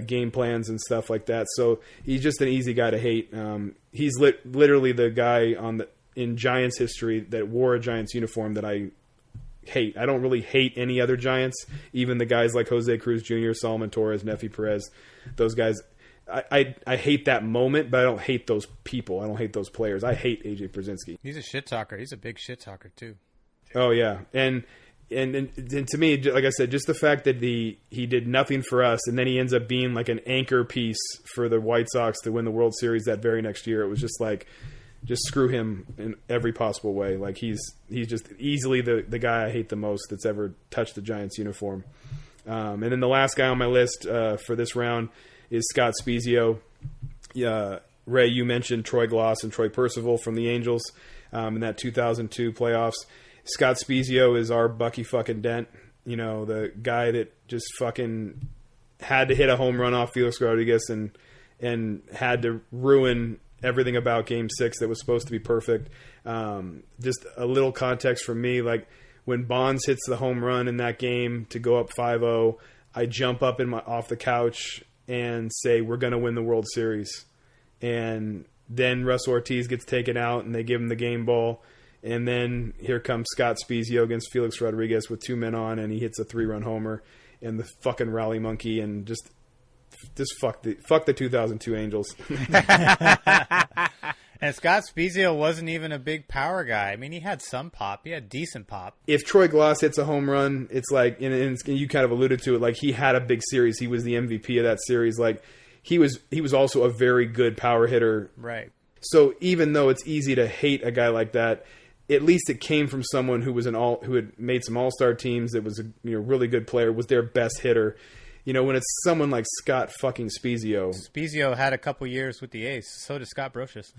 Speaker 2: game plans and stuff like that. So he's just an easy guy to hate. He's literally the guy in Giants history that wore a Giants uniform that I hate. I don't really hate any other Giants, even the guys like Jose Cruz Jr., Solomon Torres, Nefi Perez, those guys. I hate that moment, but I don't hate those people. I don't hate those players. I hate AJ Pierzynski.
Speaker 3: He's a shit talker. He's a big shit talker too.
Speaker 2: Oh yeah, and to me, like I said, just the fact that he did nothing for us, and then he ends up being like an anchor piece for the White Sox to win the World Series that very next year. It was just like, just screw him in every possible way. Like, he's just easily the guy I hate the most that's ever touched the Giants uniform. And then the last guy on my list for this round is Scott Spezio. Ray, you mentioned Troy Glaus and Troy Percival from the Angels in that 2002 playoffs. Scott Spezio is our Bucky fucking Dent. The guy that just fucking had to hit a home run off Felix Rodriguez and had to ruin everything about Game 6 that was supposed to be perfect. Just a little context from me, like when Bonds hits the home run in that game to go up 5-0, I jump up off the couch and say, we're going to win the World Series. And then Russell Ortiz gets taken out and they give him the game ball. And then here comes Scott Spezio against Felix Rodriguez with 2 men on, and he hits a 3-run homer and the fucking rally monkey, and just fuck the 2002 Angels.
Speaker 3: And Scott Spezio wasn't even a big power guy. I mean, he had some pop. He had decent pop.
Speaker 2: If Troy Glaus hits a home run, it's like, and you kind of alluded to it, like he had a big series. He was the MVP of that series. Like he was also a very good power hitter.
Speaker 3: Right.
Speaker 2: So even though it's easy to hate a guy like that, at least it came from someone who had made some all-star teams, that was a really good player, was their best hitter. When it's someone like Scott fucking Spezio.
Speaker 3: Spezio had a couple years with the A's. So did Scott Brocious.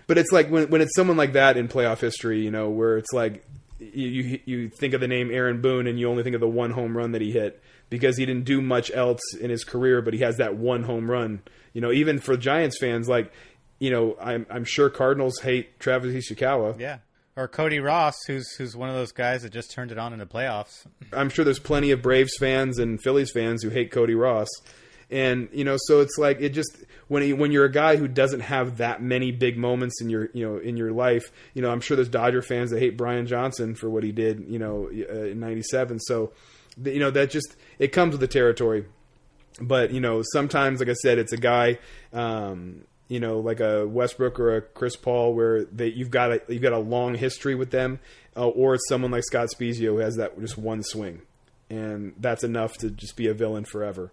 Speaker 2: But it's like when it's someone like that in playoff history, where it's like you think of the name Aaron Boone and you only think of the one home run that he hit because he didn't do much else in his career, but he has that one home run. Even for Giants fans, like, I'm sure Cardinals hate Travis Ishikawa.
Speaker 3: Yeah. Or Cody Ross, who's one of those guys that just turned it on in the playoffs.
Speaker 2: I'm sure there's plenty of Braves fans and Phillies fans who hate Cody Ross. And, so it's like, it just, when you're a guy who doesn't have that many big moments in your life, I'm sure there's Dodger fans that hate Brian Johnson for what he did, in 97. So, that just, it comes with the territory. But, sometimes, like I said, it's a guy, like a Westbrook or a Chris Paul, where you've got a long history with them, or it's someone like Scott Spezio who has that just one swing, and that's enough to just be a villain forever.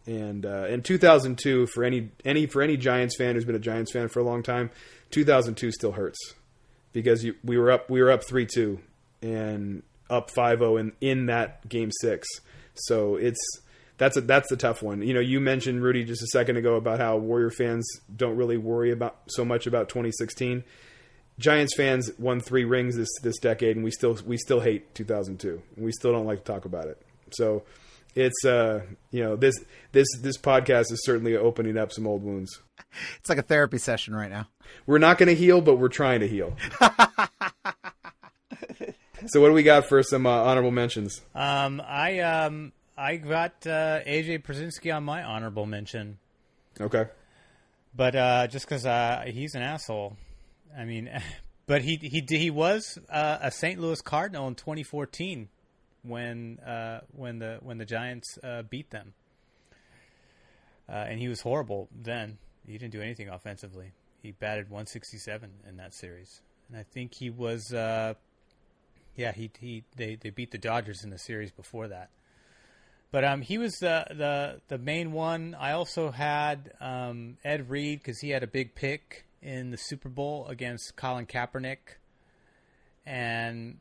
Speaker 2: And in 2002, for any Giants fan who's been a Giants fan for a long time, 2002 still hurts because we were up 3-2 and up 5-0 in that game 6. So that's the tough one. You know, you mentioned, Rudy, just a second ago about how Warrior fans don't really worry so much about 2016. Giants fans won 3 rings this decade, and we still hate 2002, and we still don't like to talk about it. So it's this podcast is certainly opening up some old wounds.
Speaker 1: It's like a therapy session right now.
Speaker 2: We're not going to heal, but we're trying to heal. So what do we got for some honorable mentions?
Speaker 3: I got AJ Brzezinski on my honorable mention.
Speaker 2: Okay.
Speaker 3: But just because he's an asshole. I mean, but he was a St. Louis Cardinal in 2014 when the Giants beat them, and he was horrible then. He didn't do anything offensively. He batted 167 in that series, and I think he was they beat the Dodgers in the series before that. But he was the main one. I also had Ed Reed because he had a big pick in the Super Bowl against Colin Kaepernick, and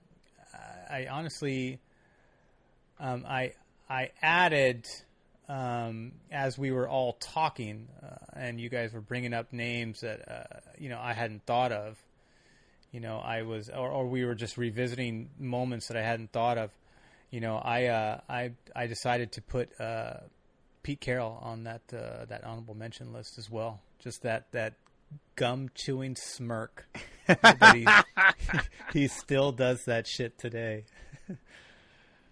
Speaker 3: I honestly, I added as we were all talking, and you guys were bringing up names that I hadn't thought of. I was, or we were just revisiting moments that I hadn't thought of. I decided to put Pete Carroll on that honorable mention list as well. Just that gum chewing smirk. He still does that shit today.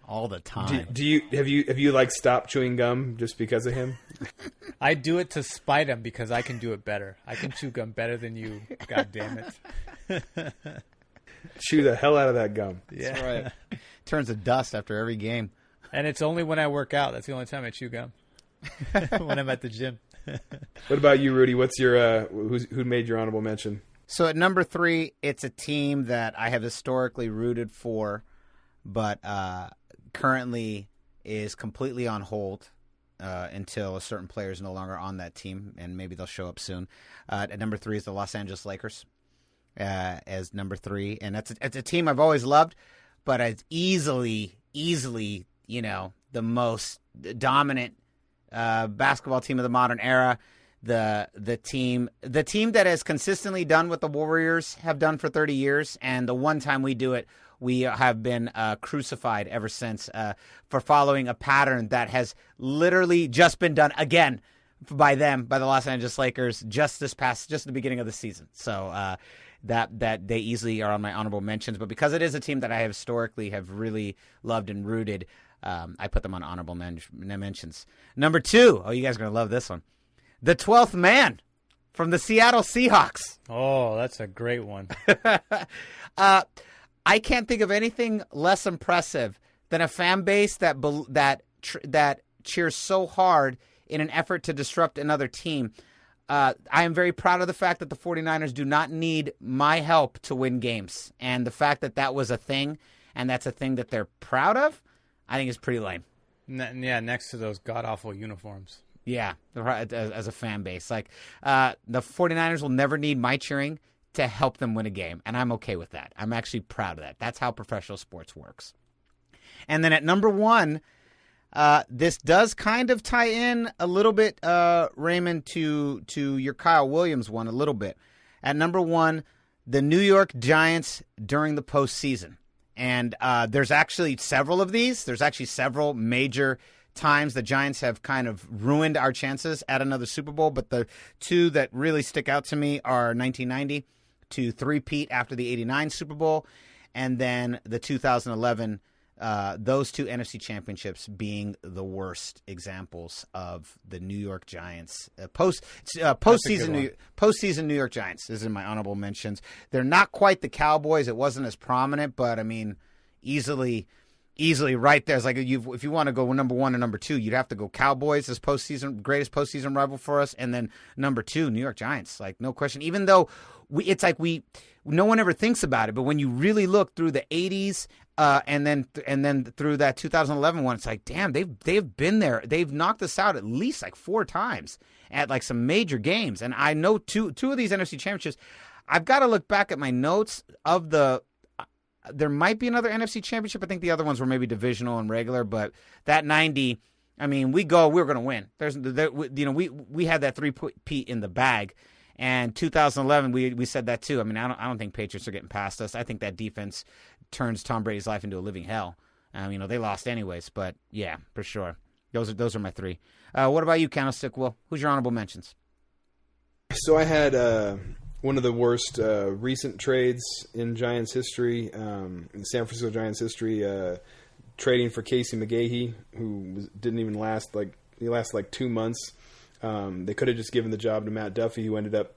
Speaker 1: All the time.
Speaker 2: Have you like stopped chewing gum just because of him?
Speaker 3: I do it to spite him because I can do it better. I can chew gum better than you. God damn it.
Speaker 2: Chew the hell out of that gum.
Speaker 3: Yeah.
Speaker 1: That's right. Turns to dust after every game.
Speaker 3: And it's only when I work out. That's the only time I chew gum. When I'm at the gym.
Speaker 2: What about you, Rudy? What's your who made your honorable mention?
Speaker 1: So at number 3, it's a team that I have historically rooted for, but currently is completely on hold until a certain player is no longer on that team, and maybe they'll show up soon. At number 3 is the Los Angeles Lakers as number 3, and it's a team I've always loved, but it's easily, the most dominant basketball team of the modern era. The team that has consistently done what the Warriors have done for 30 years, and the one time we do it, we have been crucified ever since for following a pattern that has literally just been done again by the Los Angeles Lakers just the beginning of the season. So that they easily are on my honorable mentions, but because it is a team that I historically have really loved and rooted, I put them on honorable mentions. Number 2, you guys are going to love this one. The 12th man from the Seattle Seahawks.
Speaker 3: Oh, that's a great one.
Speaker 1: I can't think of anything less impressive than a fan base that cheers so hard in an effort to disrupt another team. I am very proud of the fact that the 49ers do not need my help to win games. And the fact that was a thing, and that's a thing that they're proud of, I think is pretty lame.
Speaker 3: Yeah, next to those god-awful uniforms.
Speaker 1: Yeah, as a fan base. Like, the 49ers will never need my cheering to help them win a game, and I'm okay with that. I'm actually proud of that. That's how professional sports works. And then at number 1, this does kind of tie in a little bit, Raymond, to your Kyle Williams one a little bit. At number 1, the New York Giants during the postseason. And there's actually several of these. There's actually several major times the Giants have kind of ruined our chances at another Super Bowl, but the 2 that really stick out to me are 1990 to three-peat after the 89 Super Bowl, and then the 2011, those 2 NFC championships being the worst examples of the New York Giants. Postseason New York Giants is in my honorable mentions. They're not quite the Cowboys. It wasn't as prominent, but I mean, easily easily right there. It's like if you want to go number 1 and number 2, you'd have to go Cowboys as greatest postseason rival for us, and then number 2, New York Giants. Like, no question. Even though no one ever thinks about it, but when you really look through the 80s and then through that 2011 one, it's like, damn, they've been there. They've knocked us out at least like 4 times at like some major games. And I know two of these NFC championships. I've got to look back at my notes of there might be another NFC championship. I think the other ones were maybe divisional and regular, but that 90, I mean, we're going to win. We had that 3-peat in the bag. And 2011, we said that too. I mean, I don't think Patriots are getting past us. I think that defense turns Tom Brady's life into a living hell. They lost anyways, but yeah, for sure. Those are my 3. What about you, Candlestick Will? Who's your honorable mentions?
Speaker 2: So I had one of the worst recent trades in Giants history, in San Francisco Giants history, trading for Casey McGahee, who didn't even last. He lasted like 2 months. They could have just given the job to Matt Duffy, who ended up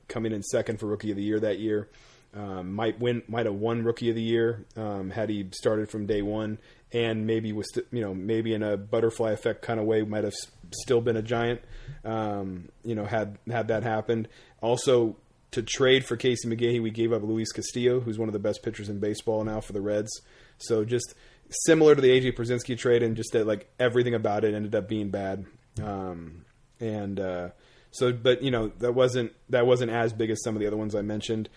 Speaker 2: coming in second for Rookie of the Year that year. Might have won Rookie of the Year had he started from day one, and maybe maybe in a butterfly effect kind of way might have still been a Giant. Had that happened. Also, to trade for Casey McGahee, we gave up Luis Castillo, who's one of the best pitchers in baseball now for the Reds. So just similar to the A.J. Pierzynski trade, and just that like everything about it ended up being bad. That wasn't as big as some of the other ones I mentioned.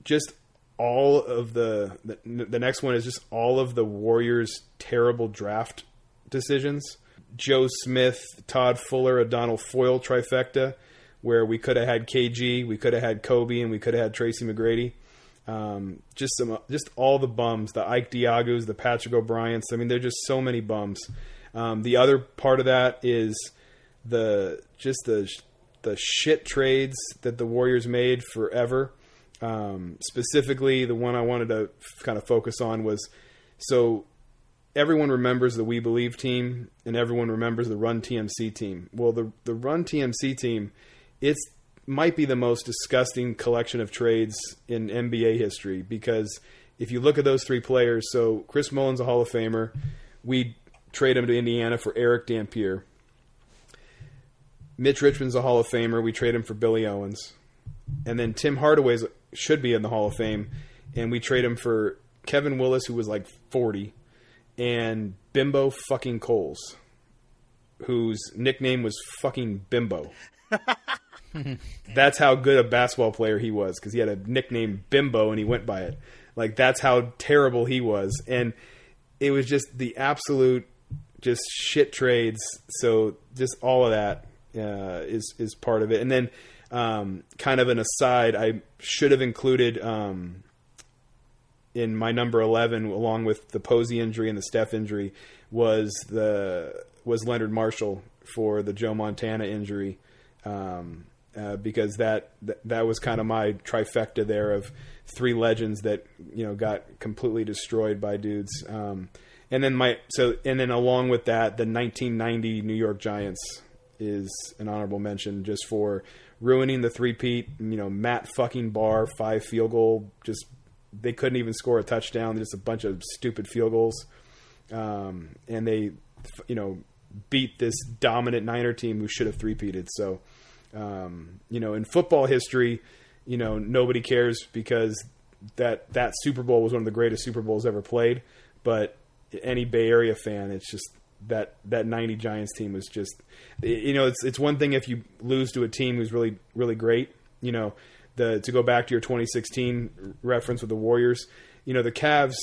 Speaker 2: Just all of the next one is just all of the Warriors' terrible draft decisions. Joe Smith, Todd Fuller, O'Donnell Foyle trifecta, where we could have had KG, we could have had Kobe, and we could have had Tracy McGrady. Just all the bums, the Ike Diagus, the Patrick O'Briens. I mean, there's just so many bums. The other part of that is the shit trades that the Warriors made forever. Specifically, the one I wanted to kind of focus on was, so everyone remembers the We Believe team and everyone remembers the Run TMC team. Well, the Run TMC team, might be the most disgusting collection of trades in NBA history, because if you look at those 3 players, so Chris Mullin's a Hall of Famer. We trade him to Indiana for Eric Dampier. Mitch Richmond's a Hall of Famer. We trade him for Billy Owens. And then Tim Hardaway should be in the Hall of Fame, and we trade him for Kevin Willis, who was like 40, and Bimbo fucking Coles, whose nickname was fucking Bimbo. That's how good a basketball player he was, because he had a nickname Bimbo and he went by it. Like, that's how terrible he was. And it was just the absolute just shit trades. So just all of that is part of it. And then kind of an aside, I should have included in my number 11, along with the Posey injury and the Steph injury, was Leonard Marshall for the Joe Montana injury. Because that was kind of my trifecta there of 3 legends that got completely destroyed by dudes. And then along with that, the 1990 New York Giants is an honorable mention, just for ruining the 3-peat. Matt fucking Barr, 5 field goal, just they couldn't even score a touchdown, just a bunch of stupid field goals. And they beat this dominant Niner team who should have 3-peated. So in football history, nobody cares, because that Super Bowl was one of the greatest Super Bowls ever played. But any Bay Area fan, it's just that 90 Giants team was just, it's one thing if you lose to a team who's really, really great. To go back to your 2016 reference with the Warriors, the Cavs,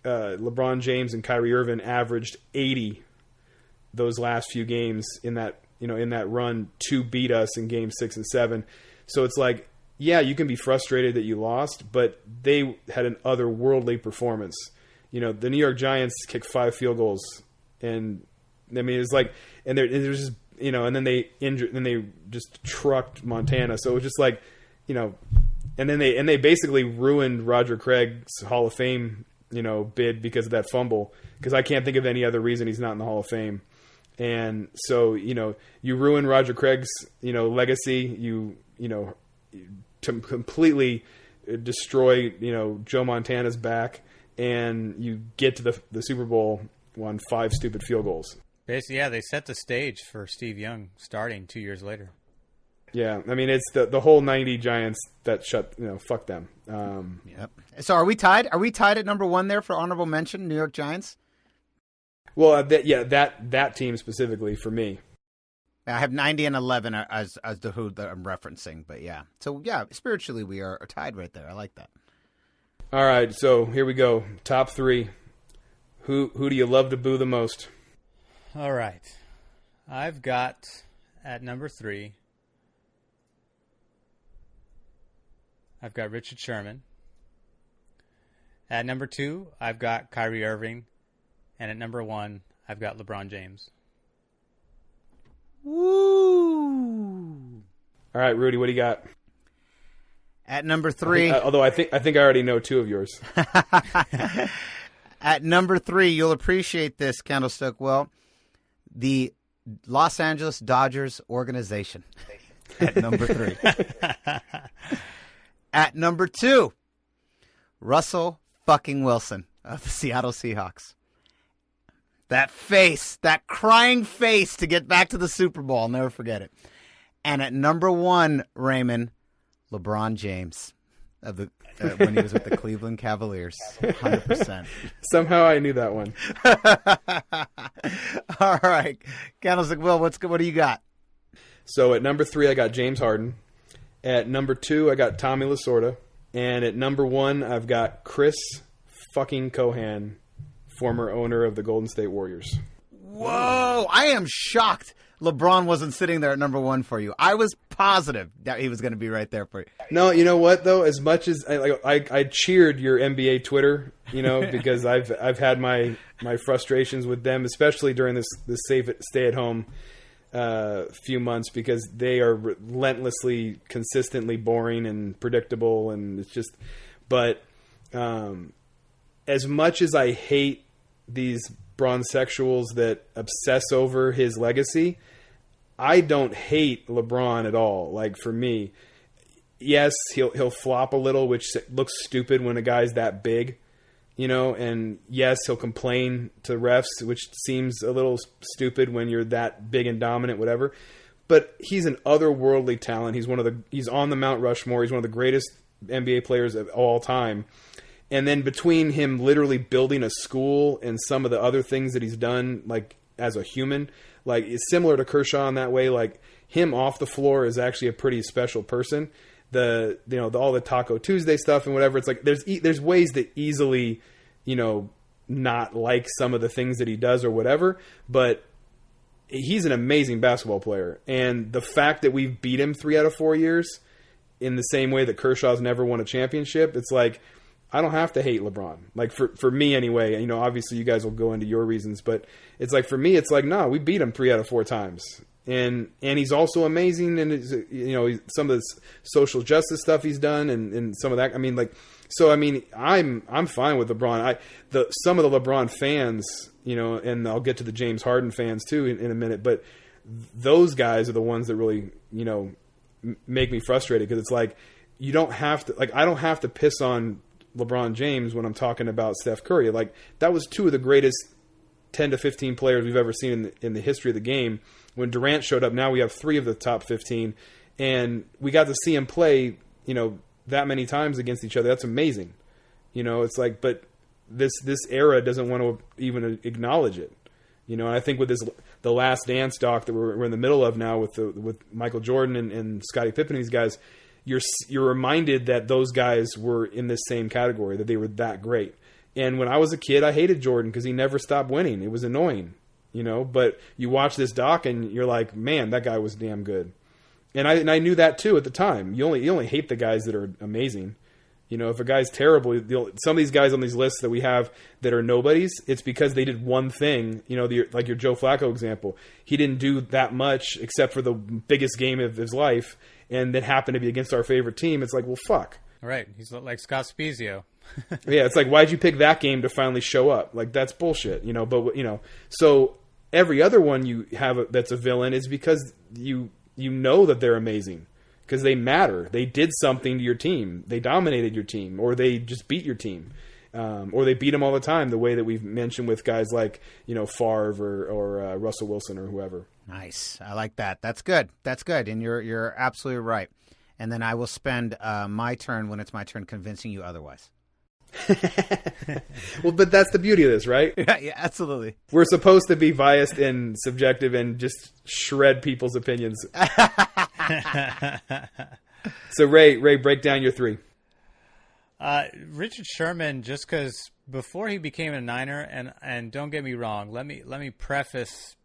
Speaker 2: LeBron James and Kyrie Irving averaged 80 those last few games in that run to beat us in games 6 and 7. So it's like, yeah, you can be frustrated that you lost, but they had an otherworldly performance. The New York Giants kicked 5 field goals, and I mean, it's like, and there's just, and then they just trucked Montana. So it was just like, and they basically ruined Roger Craig's Hall of Fame, bid because of that fumble, because I can't think of any other reason he's not in the Hall of Fame. And so, you ruin Roger Craig's, legacy, to completely destroy, Joe Montana's back. and you get to the Super Bowl on 5 stupid field goals.
Speaker 3: Basically, yeah, they set the stage for Steve Young starting 2 years later.
Speaker 2: Yeah, I mean, it's the whole 90 Giants that fuck them.
Speaker 1: Yep. So are we tied? Are we tied at number 1 there for honorable mention, New York Giants?
Speaker 2: Well, that team specifically for me.
Speaker 1: I have 90 and 11 as the who that I'm referencing, but yeah. So yeah, spiritually we are tied right there. I like that.
Speaker 2: All right, so here we go. Top 3. Who do you love to boo the most?
Speaker 3: All right. I've got at number 3, I've got Richard Sherman. At number 2, I've got Kyrie Irving. And at number 1, I've got LeBron James.
Speaker 1: Woo!
Speaker 2: All right, Rudy, what do you got?
Speaker 1: At number 3,
Speaker 2: although I think I already know 2 of yours.
Speaker 1: At number 3, you'll appreciate this, Candlestick Will. The Los Angeles Dodgers organization. At number 3. At number 2, Russell fucking Wilson of the Seattle Seahawks. That face, that crying face to get back to the Super Bowl. I'll never forget it. And at number 1, Raymond, LeBron James of the when he was with the Cleveland Cavaliers. 100%.
Speaker 2: Somehow I knew that one.
Speaker 1: All right. Candlestick Will, what do you got?
Speaker 2: So at number 3, I got James Harden. At number 2, I got Tommy Lasorda. And at number 1, I've got Chris fucking Cohan, former owner of the Golden State Warriors.
Speaker 1: Whoa! I am shocked LeBron wasn't sitting there at number 1 for you. I was positive that he was going to be right there for you.
Speaker 2: No, you know what though? As much as I cheered your NBA Twitter, because I've had my frustrations with them, especially during this stay at home few months, because they are relentlessly, consistently boring and predictable, and it's just. But as much as I hate these bronzexuals that obsess over his legacy, I don't hate LeBron at all. Like, for me, yes, he'll flop a little, which looks stupid when a guy's that big, and yes, he'll complain to refs, which seems a little stupid when you're that big and dominant, whatever. But he's an otherworldly talent. He's on the Mount Rushmore. He's one of the greatest NBA players of all time. And then between him literally building a school and some of the other things that he's done, like as a human, like it's similar to Kershaw in that way. Like, him off the floor is actually a pretty special person. All the Taco Tuesday stuff and whatever. It's like there's ways to easily, not like some of the things that he does or whatever. But he's an amazing basketball player, and the fact that we've beat him 3 out of 4 years, in the same way that Kershaw's never won a championship, it's like, I don't have to hate LeBron. Like, for me anyway, obviously you guys will go into your reasons, but it's like, for me, it's like, no, we beat him 3 out of 4 times. And he's also amazing. And some of the social justice stuff he's done and some of that. I'm fine with LeBron. Some of the LeBron fans, and I'll get to the James Harden fans too in a minute, but those guys are the ones that really, make me frustrated, because it's like, you don't have to, like, I don't have to piss on LeBron James when I'm talking about Steph Curry. Like, that was 2 of the greatest 10 to 15 players we've ever seen in the history of the game. When Durant showed up, now we have 3 of the top 15, and we got to see him play, that many times against each other. That's amazing. It's like, but this era doesn't want to even acknowledge it. And I think with the Last Dance doc that we're in the middle of now with Michael Jordan and Scottie Pippen and these guys, you're reminded that those guys were in this same category, that they were that great. And when I was a kid, I hated Jordan because he never stopped winning. It was annoying, but you watch this doc and you're like, man, that guy was damn good. And I knew that too at the time. You only hate the guys that are amazing. If a guy's terrible, some of these guys on these lists that we have that are nobodies, it's because they did one thing, like your Joe Flacco example. He didn't do that much except for the biggest game of his life, and that happened to be against our favorite team. It's like, well, fuck.
Speaker 3: Right. He's like Scott Spezio.
Speaker 2: Yeah, it's like, why'd you pick that game to finally show up? Like, that's bullshit, But, so every other one you have that's a villain is because you know that they're amazing. Because they matter. They did something to your team. They dominated your team, or they just beat your team. or they beat him all the time, the way that we've mentioned with guys like, Favre or Russell Wilson or whoever.
Speaker 1: Nice. I like that. That's good. That's good. And you're absolutely right. And then I will spend my turn when it's my turn convincing you otherwise.
Speaker 2: Well, but that's the beauty of this, right?
Speaker 1: Yeah, absolutely.
Speaker 2: We're supposed to be biased and subjective and just shred people's opinions. So Ray, break down your 3.
Speaker 3: Richard Sherman, just because before he became a Niner, and don't get me wrong, let me preface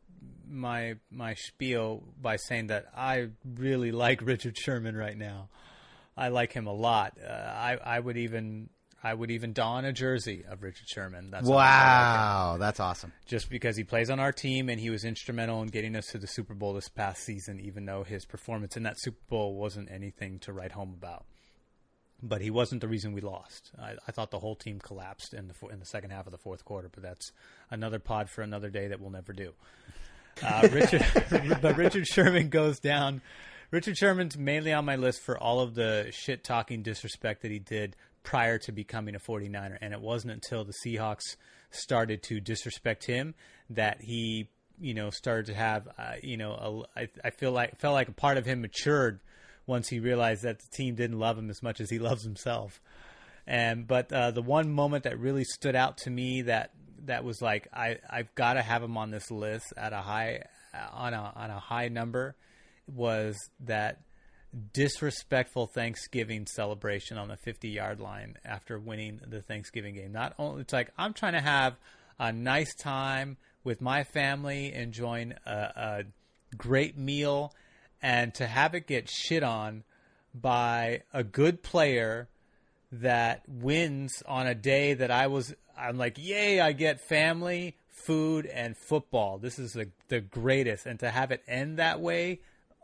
Speaker 3: my spiel by saying that I really like Richard Sherman right now. I like him a lot. I would even don a jersey of Richard Sherman. That's
Speaker 1: wow, that's awesome.
Speaker 3: Just because he plays on our team and he was instrumental in getting us to the Super Bowl this past season, even though his performance in that Super Bowl wasn't anything to write home about. But he wasn't the reason we lost. I thought the whole team collapsed in the second half of the fourth quarter, but that's another pod for another day that we'll never do. Richard Sherman goes down. Richard Sherman's mainly on my list for all of the shit-talking disrespect that he did prior to becoming a 49er, and it wasn't until the Seahawks started to disrespect him that he, started to have, I felt like a part of him matured once he realized that the team didn't love him as much as he loves himself. But the one moment that really stood out to me that was like I've got to have him on this list at a high number was that disrespectful Thanksgiving celebration on the 50-yard line after winning the Thanksgiving game. Not only it's like I'm trying to have a nice time with my family, enjoying a great meal, and to have it get shit on by a good player that wins on a day that I'm like, yay, I get family, food, and football. This is the greatest. And to have it end that way,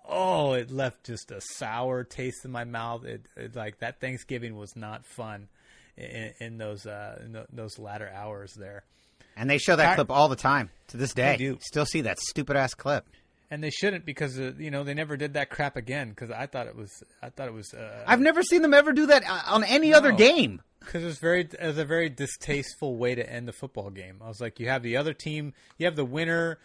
Speaker 3: oh, it left just a sour taste in my mouth. It like that Thanksgiving was not fun in those latter hours there.
Speaker 1: And they show that clip all the time to this day.
Speaker 3: They do.
Speaker 1: Still see that stupid ass clip.
Speaker 3: And they shouldn't, because they never did that crap again. Because I thought it was.
Speaker 1: I've never seen them ever do that on any other game.
Speaker 3: Because it was a very distasteful way to end the football game. I was like, you have the other team, you have the winner.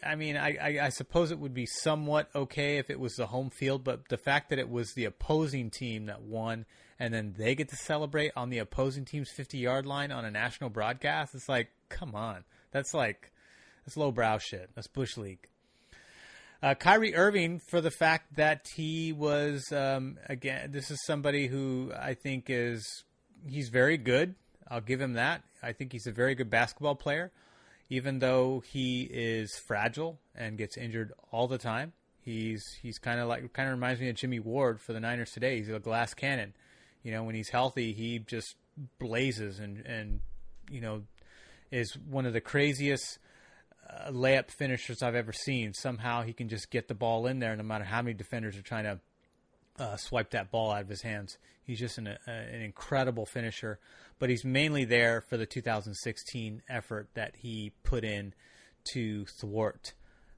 Speaker 3: I suppose it would be somewhat okay if it was the home field, but the fact that it was the opposing team that won, and then they get to celebrate on the opposing team's 50-yard line on a national broadcast, it's like, come on, that's lowbrow shit. That's Bush League. Kyrie Irving, for the fact that he was, again, this is somebody who I think he's very good. I'll give him that. I think he's a very good basketball player, even though he is fragile and gets injured all the time. He's kind of reminds me of Jimmy Ward for the Niners today. He's a glass cannon. When he's healthy, he just blazes and is one of the craziest layup finishers I've ever seen. Somehow he can just get the ball in there no matter how many defenders are trying to swipe that ball out of his hands. He's just an incredible finisher, but he's mainly there for the 2016 effort that he put in to thwart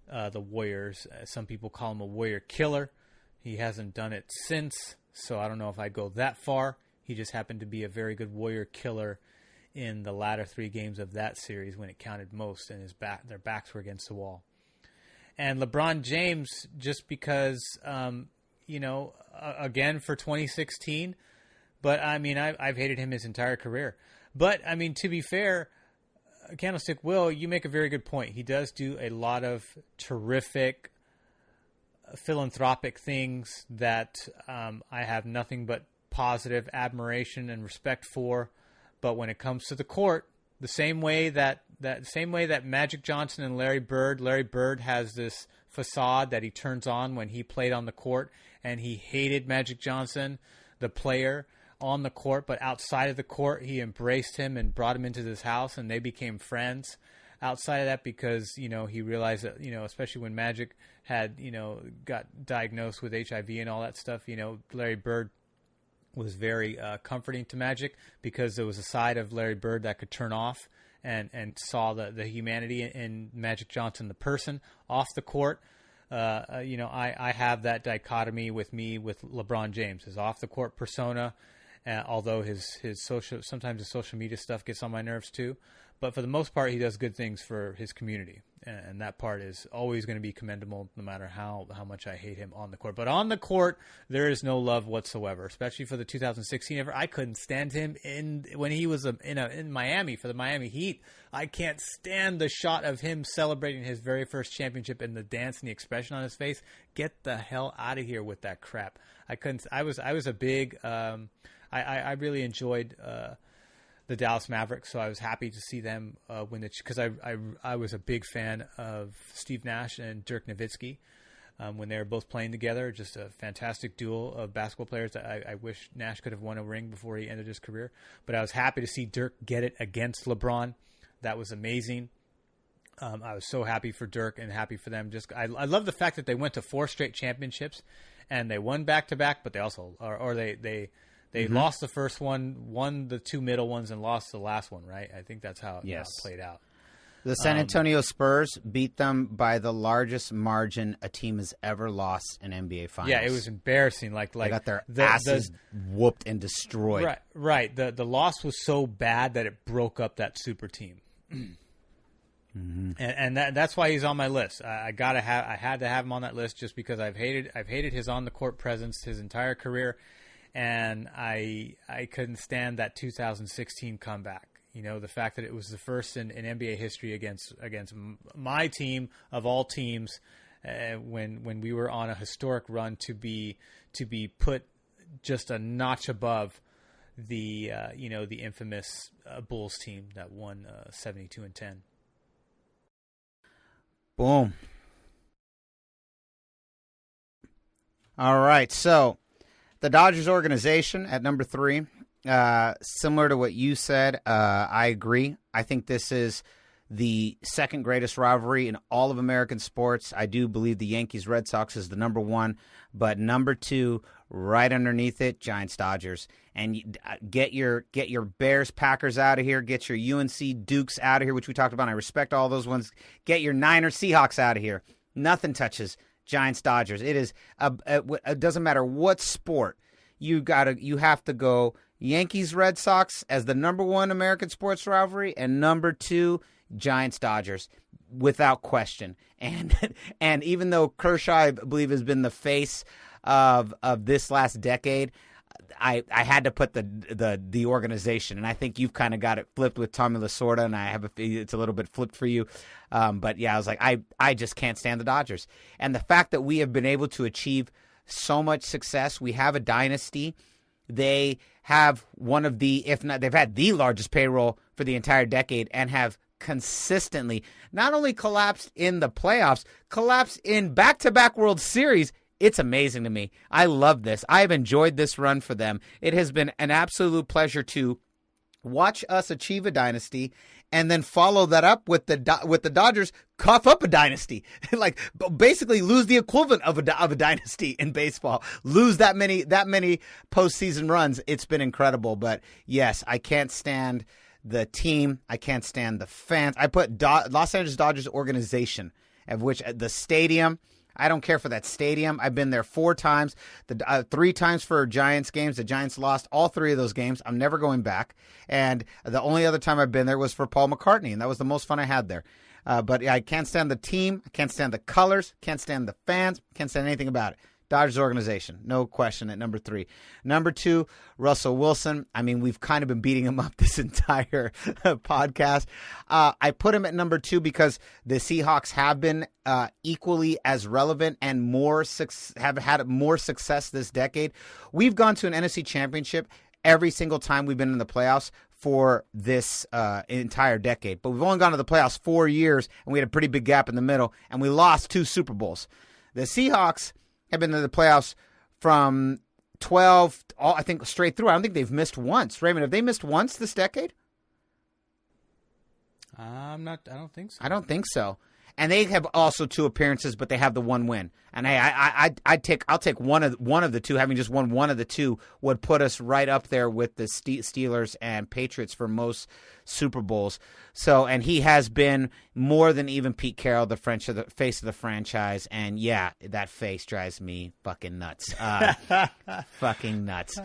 Speaker 3: the Warriors. Some people call him a Warrior killer. He hasn't done it since, so I don't know if I'd go that far. He just happened to be a very good Warrior killer in the latter 3 games of that series when it counted most, and their backs were against the wall. And LeBron James, just because, again for 2016, but I've hated him his entire career. But to be fair, Candlestick Will, you make a very good point. He does do a lot of terrific philanthropic things that I have nothing but positive admiration and respect for. But when it comes to the court, the same way that Magic Johnson and Larry Bird has this facade that he turns on when he played on the court, and he hated Magic Johnson, the player, on the court, but outside of the court, he embraced him and brought him into his house, and they became friends. Outside of that, because he realized that especially when Magic had got diagnosed with HIV and all that stuff, Larry Bird was very comforting to Magic, because there was a side of Larry Bird that could turn off and saw the humanity in Magic Johnson, the person. Off the court, I have that dichotomy with LeBron James, his off the court persona although sometimes his social media stuff gets on my nerves too. But for the most part, he does good things for his community, and that part is always going to be commendable, no matter how much I hate him on the court. But on the court, there is no love whatsoever, especially for the 2016 ever. I couldn't stand him when he was in Miami for the Miami Heat. I can't stand the shot of him celebrating his very first championship and the dance and the expression on his face. Get the hell out of here with that crap. I couldn't. I was a big. I really enjoyed. The Dallas Mavericks, so I was happy to see them win it because I was a big fan of Steve Nash and Dirk Nowitzki when they were both playing together. Just a fantastic duo of basketball players. I wish Nash could have won a ring before he ended his career, but I was happy to see Dirk get it against LeBron. That was amazing. I was so happy for Dirk and happy for them. I love the fact that they went to 4 straight championships and they won back to back, but they also They lost the first one, won the 2 middle ones, and lost the last one, right? I think that's how it played out.
Speaker 1: The San Antonio Spurs beat them by the largest margin a team has ever lost in NBA Finals.
Speaker 3: Yeah, it was embarrassing. Like
Speaker 1: they got their asses whooped and destroyed.
Speaker 3: Right. The loss was so bad that it broke up that super team. And that's why he's on my list. I had to have him on that list just because I've hated his on the court presence his entire career. And I couldn't stand that 2016 comeback. You know, the fact that it was the first in NBA history against my team of all teams, when we were on a historic run to be put just a notch above the the infamous Bulls team that won 72-10.
Speaker 1: Boom. All right, so. The Dodgers organization at number 3, similar to what you said, I agree. I think this is the second greatest rivalry in all of American sports. I do believe the Yankees-Red Sox is the number 1, but number 2, right underneath it, Giants-Dodgers. And get your Bears-Packers out of here. Get your UNC-Dukes out of here, which we talked about. I respect all those ones. Get your Niners-Seahawks out of here. Nothing touches Giants Dodgers. It is it doesn't matter what sport you have to go Yankees Red Sox as the number 1 American sports rivalry and number 2 Giants Dodgers without question. And even though Kershaw, I believe, has been the face of this last decade, I had to put the organization, and I think you've kind of got it flipped with Tommy Lasorda, and it's a little bit flipped for you. But yeah, I was like, I just can't stand the Dodgers. And the fact that we have been able to achieve so much success, we have a dynasty. They have one of they've had the largest payroll for the entire decade and have consistently not only collapsed in the playoffs, collapsed in back-to-back World Series. It's amazing to me. I love this. I've enjoyed this run for them. It has been an absolute pleasure to watch us achieve a dynasty and then follow that up with the Dodgers cough up a dynasty. Like basically lose the equivalent of a dynasty in baseball. Lose that many postseason runs. It's been incredible. But yes, I can't stand the team. I can't stand the fans. I put Los Angeles Dodgers organization, of which the stadium. I don't care for that stadium. I've been there 4 times, 3 times for Giants games. The Giants lost all 3 of those games. I'm never going back. And the only other time I've been there was for Paul McCartney, and that was the most fun I had there. But I can't stand the team. I can't stand the colors. Can't stand the fans. Can't stand anything about it. Dodgers organization, no question at number 3. Number 2, Russell Wilson. I mean, we've kind of been beating him up this entire podcast. I put him at number 2 because the Seahawks have been equally as relevant and have had more success this decade. We've gone to an NFC championship every single time we've been in the playoffs for this entire decade. But we've only gone to the playoffs 4 years, and we had a pretty big gap in the middle, and we lost 2 Super Bowls. The Seahawks have been to the playoffs from 12, I think, straight through. I don't think they've missed once. Raymond, have they missed once this decade?
Speaker 3: I don't think so.
Speaker 1: I don't think so. And they have also 2 appearances, but they have the 1 win. And I'll take one of the 2. Having just won one of the 2 would put us right up there with the Steelers and Patriots for most Super Bowls. So, and he has been more than even Pete Carroll, the face of the franchise. And yeah, that face drives me fucking nuts. Fucking nuts.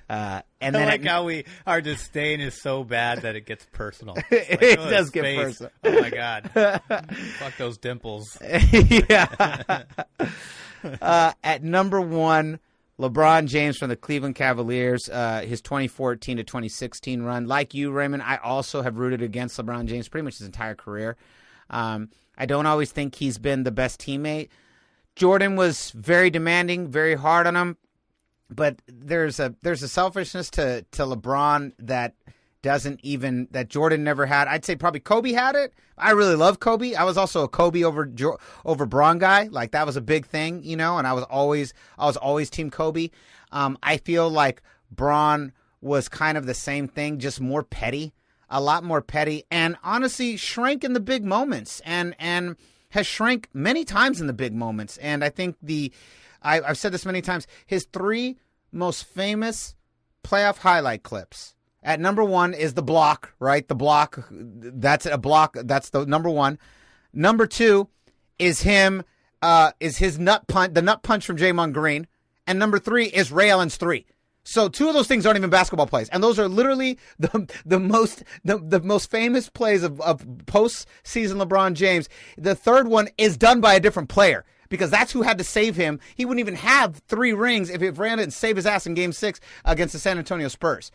Speaker 1: And
Speaker 3: I
Speaker 1: then
Speaker 3: like how our disdain is so bad that it gets personal.
Speaker 1: it
Speaker 3: Like,
Speaker 1: does
Speaker 3: his
Speaker 1: get
Speaker 3: face.
Speaker 1: personal.
Speaker 3: Oh my god! Fuck those dimples.
Speaker 1: Yeah. At number 1, LeBron James from the Cleveland Cavaliers, his 2014 to 2016 run. Like you, Raymond, I also have rooted against LeBron James pretty much his entire career. I don't always think he's been the best teammate. Jordan was very demanding, very hard on him, but there's a selfishness to LeBron that Jordan never had. I'd say probably Kobe had it. I really love Kobe. I was also a Kobe over Braun guy. Like that was a big thing, and I was always team Kobe. I feel like Braun was kind of the same thing, just more petty, a lot more petty, and honestly shrank in the big moments and has shrank many times in the big moments. And I think I've said this many times, his 3 most famous playoff highlight clips. At number 1 is the block, right? The block, that's a block. That's the number 1. Number 2 is his nut punch, the nut punch from Draymond Green. And number 3 is Ray Allen's 3. So 2 of those things aren't even basketball plays. And those are literally the most famous plays of postseason LeBron James. The third one is done by a different player, because that's who had to save him. He wouldn't even have 3 rings if Ray didn't save his ass in Game 6 against the San Antonio Spurs.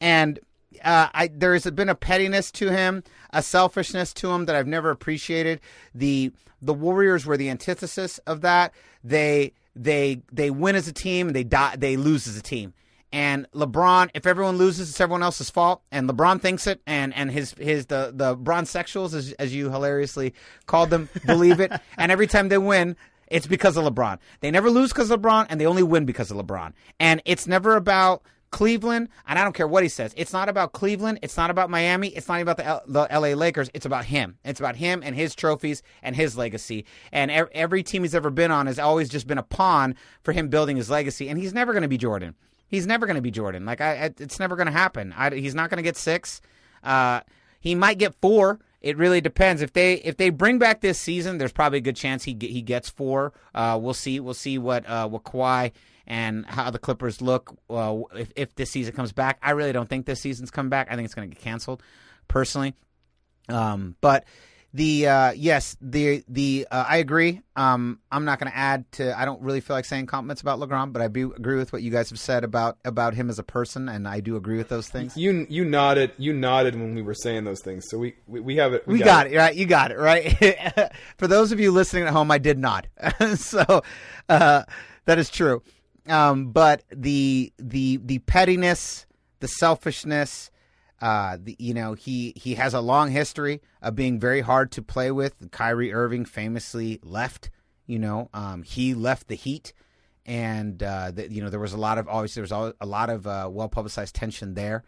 Speaker 1: And there has been a pettiness to him, a selfishness to him that I've never appreciated. The Warriors were the antithesis of that. They win as a team and they lose as a team. And LeBron, if everyone loses, it's everyone else's fault. And LeBron thinks it, and the Bron sexuals, as you hilariously called them, believe it. And every time they win, it's because of LeBron. They never lose because of LeBron, and they only win because of LeBron. And it's never about Cleveland, and I don't care what he says. It's not about Cleveland. It's not about Miami. It's not about the LA Lakers. It's about him. It's about him and his trophies and his legacy. And every team he's ever been on has always just been a pawn for him building his legacy. And he's never going to be Jordan. He's never going to be Jordan. Like it's never going to happen. He's not going to get 6. He might get 4. It really depends. If they bring back this season, there's probably a good chance he gets 4. We'll see. We'll see what Kawhi and how the Clippers look if this season comes back. I really don't think this season's come back. I think it's going to get canceled, personally. But I agree. I'm not going to add to. I don't really feel like saying compliments about LeBron, but I do agree with what you guys have said about him as a person, and I do agree with those things.
Speaker 2: You nodded when we were saying those things, so we have it.
Speaker 1: We got it right. You got it right. For those of you listening at home, I did nod. So that is true. But the pettiness, the selfishness. He has a long history of being very hard to play with. Kyrie Irving famously left. He left the Heat, and there was a lot of well publicized tension there.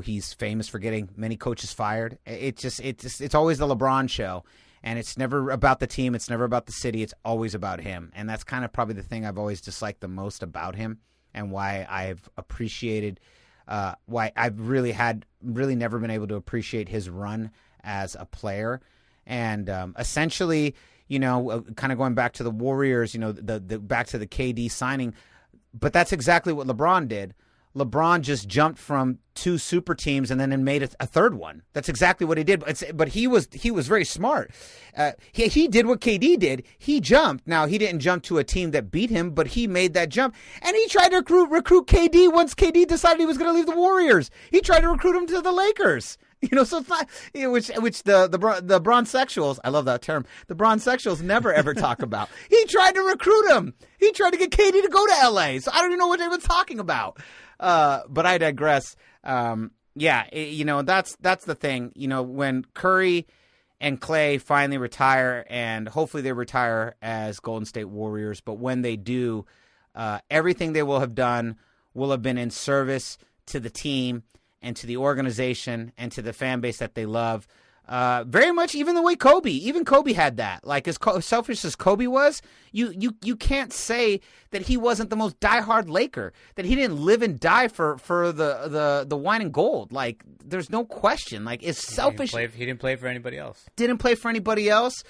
Speaker 1: He's famous for getting many coaches fired. It's always the LeBron show, and it's never about the team. It's never about the city. It's always about him, and that's kind of probably the thing I've always disliked the most about him, and why I've appreciated. Why I've really never been able to appreciate his run as a player. And essentially, kind of going back to the Warriors, the back to the KD signing, but that's exactly what LeBron did. LeBron just jumped from 2 super teams and then made a third one. That's exactly what he did. But he was very smart. He did what KD did. He jumped. Now, he didn't jump to a team that beat him, but he made that jump. And he tried to recruit KD once KD decided he was going to leave the Warriors. He tried to recruit him to the Lakers. So it's not, which the bronzexuals, I love that term, the bronzexuals never ever talk about. He tried to recruit him. He tried to get KD to go to LA. So I don't even know what they were talking about. But I digress. That's the thing. When Curry and Clay finally retire, and hopefully they retire as Golden State Warriors, but when they do, everything they will have done will have been in service to the team and to the organization and to the fan base that they love. Very much even the way even Kobe had that. Like, as selfish as Kobe was, you can't say that he wasn't the most diehard Laker, that he didn't live and die for the wine and gold. Like, there's no question. Like, it's selfish.
Speaker 3: He didn't play for anybody else.
Speaker 1: Didn't play for anybody else.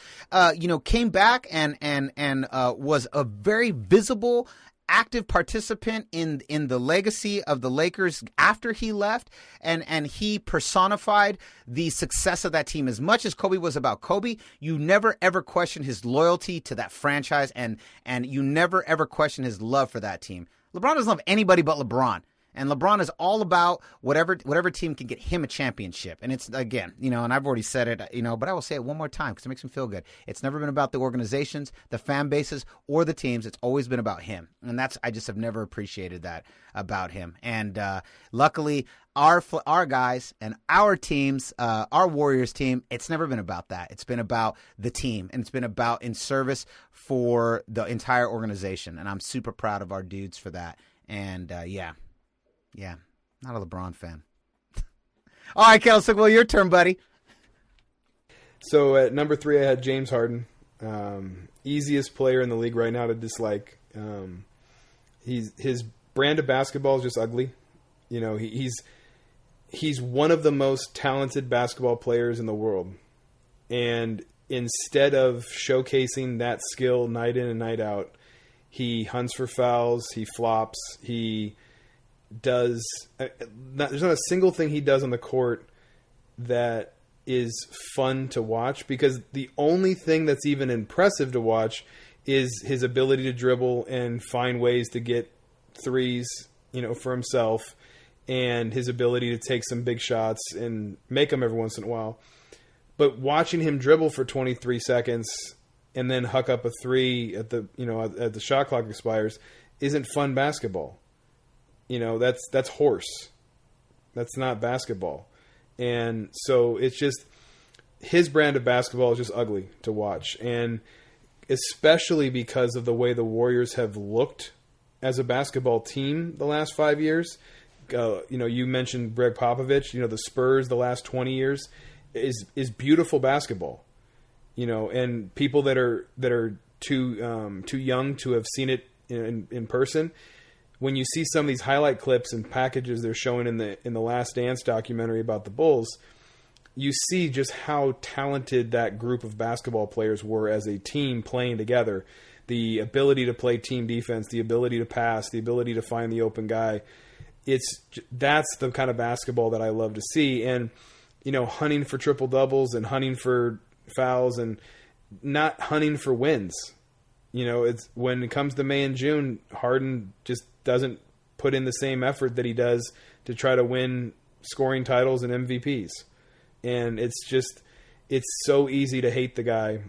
Speaker 1: Came back and was a very visible active participant in the legacy of the Lakers after he left, and he personified the success of that team. As much as Kobe was about Kobe, you never ever question his loyalty to that franchise, and you never ever question his love for that team. LeBron doesn't love anybody but LeBron. And LeBron is all about whatever team can get him a championship. And it's, again, and I've already said it, but I will say it one more time because it makes him feel good. It's never been about the organizations, the fan bases, or the teams. It's always been about him. And I just have never appreciated that about him. And luckily, our guys and our teams, our Warriors team, it's never been about that. It's been about the team, and it's been about in service for the entire organization. And I'm super proud of our dudes for that. And yeah, not a LeBron fan. All right, Candlestick Will, your turn, buddy.
Speaker 2: So at number 3, I had James Harden. Easiest player in the league right now to dislike. His brand of basketball is just ugly. He's one of the most talented basketball players in the world. And instead of showcasing that skill night in and night out, he hunts for fouls, he flops, there's not a single thing he does on the court that is fun to watch, because the only thing that's even impressive to watch is his ability to dribble and find ways to get threes, for himself, and his ability to take some big shots and make them every once in a while. But watching him dribble for 23 seconds and then huck up a three at the shot clock expires isn't fun basketball. That's horse. That's not basketball. And so it's just, his brand of basketball is just ugly to watch. And especially because of the way the Warriors have looked as a basketball team the last 5 years. You mentioned Greg Popovich, the Spurs the last 20 years is beautiful basketball. And people that are too young to have seen it in person, when you see some of these highlight clips and packages they're showing in the Last Dance documentary about the Bulls, you see just how talented that group of basketball players were as a team playing together. The ability to play team defense, the ability to pass, the ability to find the open guy. That's the kind of basketball that I love to see. And, hunting for triple doubles and hunting for fouls and not hunting for wins. It's when it comes to May and June, Harden just doesn't put in the same effort that he does to try to win scoring titles and MVPs. And it's so easy to hate the guy.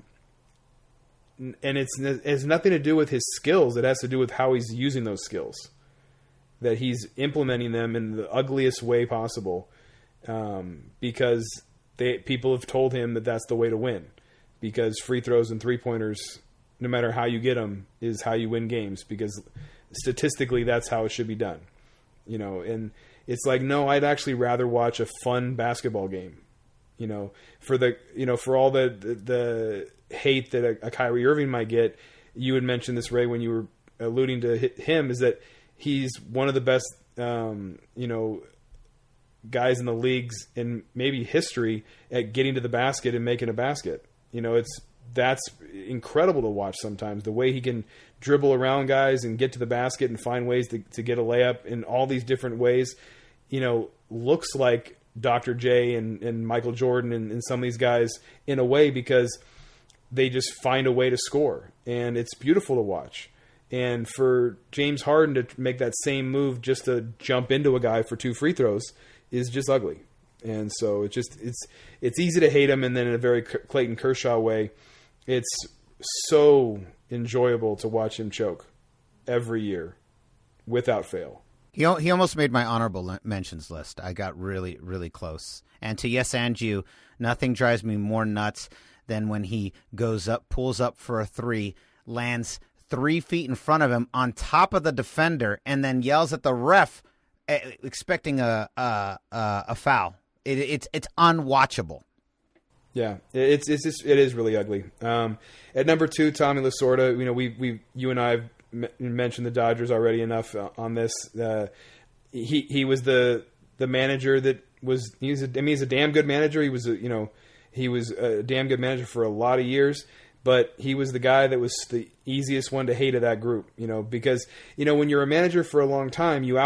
Speaker 2: And it has nothing to do with his skills. It has to do with how he's using those skills, that he's implementing them in the ugliest way possible. Because people have told him that that's the way to win, because free throws and 3-pointers, no matter how you get them, is how you win games, because statistically that's how it should be done. And it's like, no, I'd actually rather watch a fun basketball game, for all the hate that a Kyrie Irving might get. You had mentioned this, Ray, when you were alluding to him, is that he's one of the best, guys in the leagues in maybe history at getting to the basket and making a basket. That's incredible to watch sometimes, the way he can dribble around guys and get to the basket and find ways to get a layup in all these different ways. Looks like Dr. J and Michael Jordan and some of these guys in a way, because they just find a way to score, and it's beautiful to watch. And for James Harden to make that same move just to jump into a guy for 2 free throws is just ugly. And so it's easy to hate him. And then in a very Clayton Kershaw way, it's so enjoyable to watch him choke every year without fail.
Speaker 1: He almost made my honorable mentions list. I got really, really close. And to Yes and You, nothing drives me more nuts than when he goes up, pulls up for a 3, lands 3 feet in front of him on top of the defender, and then yells at the ref, expecting a foul. It's unwatchable.
Speaker 2: Yeah, it is really ugly. At number 2, Tommy Lasorda. You and I have mentioned the Dodgers already enough on this. He was the manager that was. He's a damn good manager. He was a damn good manager for a lot of years. but he was the guy that was the easiest one to hate of that group, because when you're a manager for a long time, you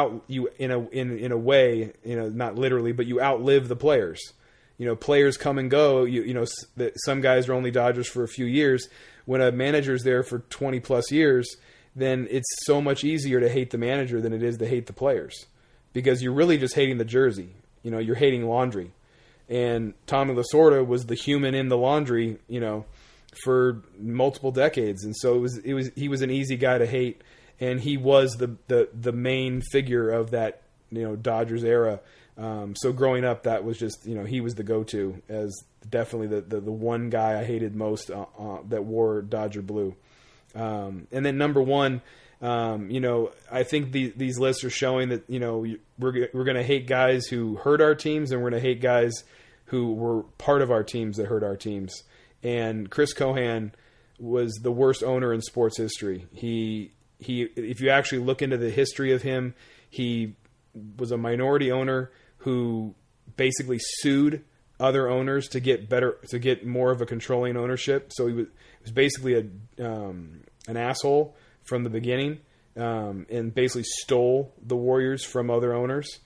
Speaker 2: in a way, not literally, but you outlive the players. Players come and go. Some guys are only Dodgers for a few years. When a manager's there for 20 plus years, then it's so much easier to hate the manager than it is to hate the players, because you're really just hating the jersey. You're hating laundry. And Tommy Lasorda was the human in the laundry, for multiple decades. And so he was an easy guy to hate, and he was the main figure of that, Dodgers era. So growing up, that was just, he was the go-to as definitely the one guy I hated most that wore Dodger blue. And then number one, I think these lists are showing that, we're going to hate guys who hurt our teams, and we're going to hate guys who were part of our teams that hurt our teams. And Chris Cohan was the worst owner in sports history. He if you actually look into the history of him, he was a minority owner who basically sued other owners to get more of a controlling ownership. So he was basically an asshole from the beginning, and basically stole the Warriors from other owners.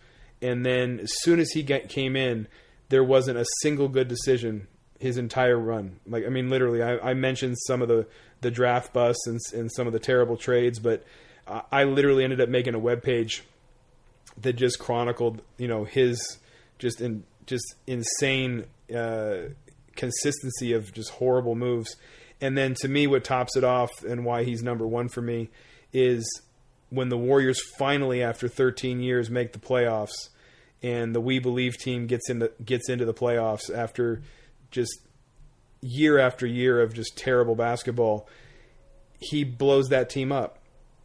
Speaker 2: And then as soon as he came in, there wasn't a single good decision his entire run. Literally, I mentioned some of the draft busts and some of the terrible trades, but I literally ended up making a webpage that just chronicled, his just insane consistency of just horrible moves. And then to me, what tops it off and why he's number one for me is when the Warriors finally, after 13 years, make the playoffs, and the We Believe team gets into the playoffs after just year after year of just terrible basketball. He blows that team up.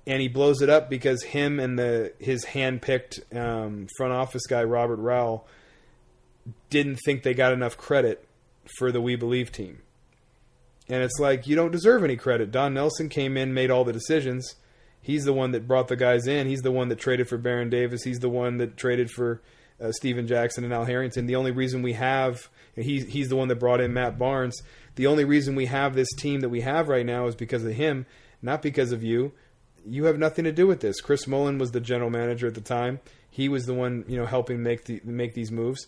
Speaker 2: And he blows it up because him and his hand-picked front office guy, Robert Rowell, didn't think they got enough credit for the We Believe team. And it's like, you don't deserve any credit. Don Nelson came in, made all the decisions. He's the one that brought the guys in. He's the one that traded for Baron Davis. He's the one that traded for Steven Jackson and Al Harrington. The only reason we have... He's the one that brought in Matt Barnes. The only reason we have this team that we have right now is because of him, not because of you. You have nothing to do with this. Chris Mullin was the general manager at the time. He was the one, helping make these moves.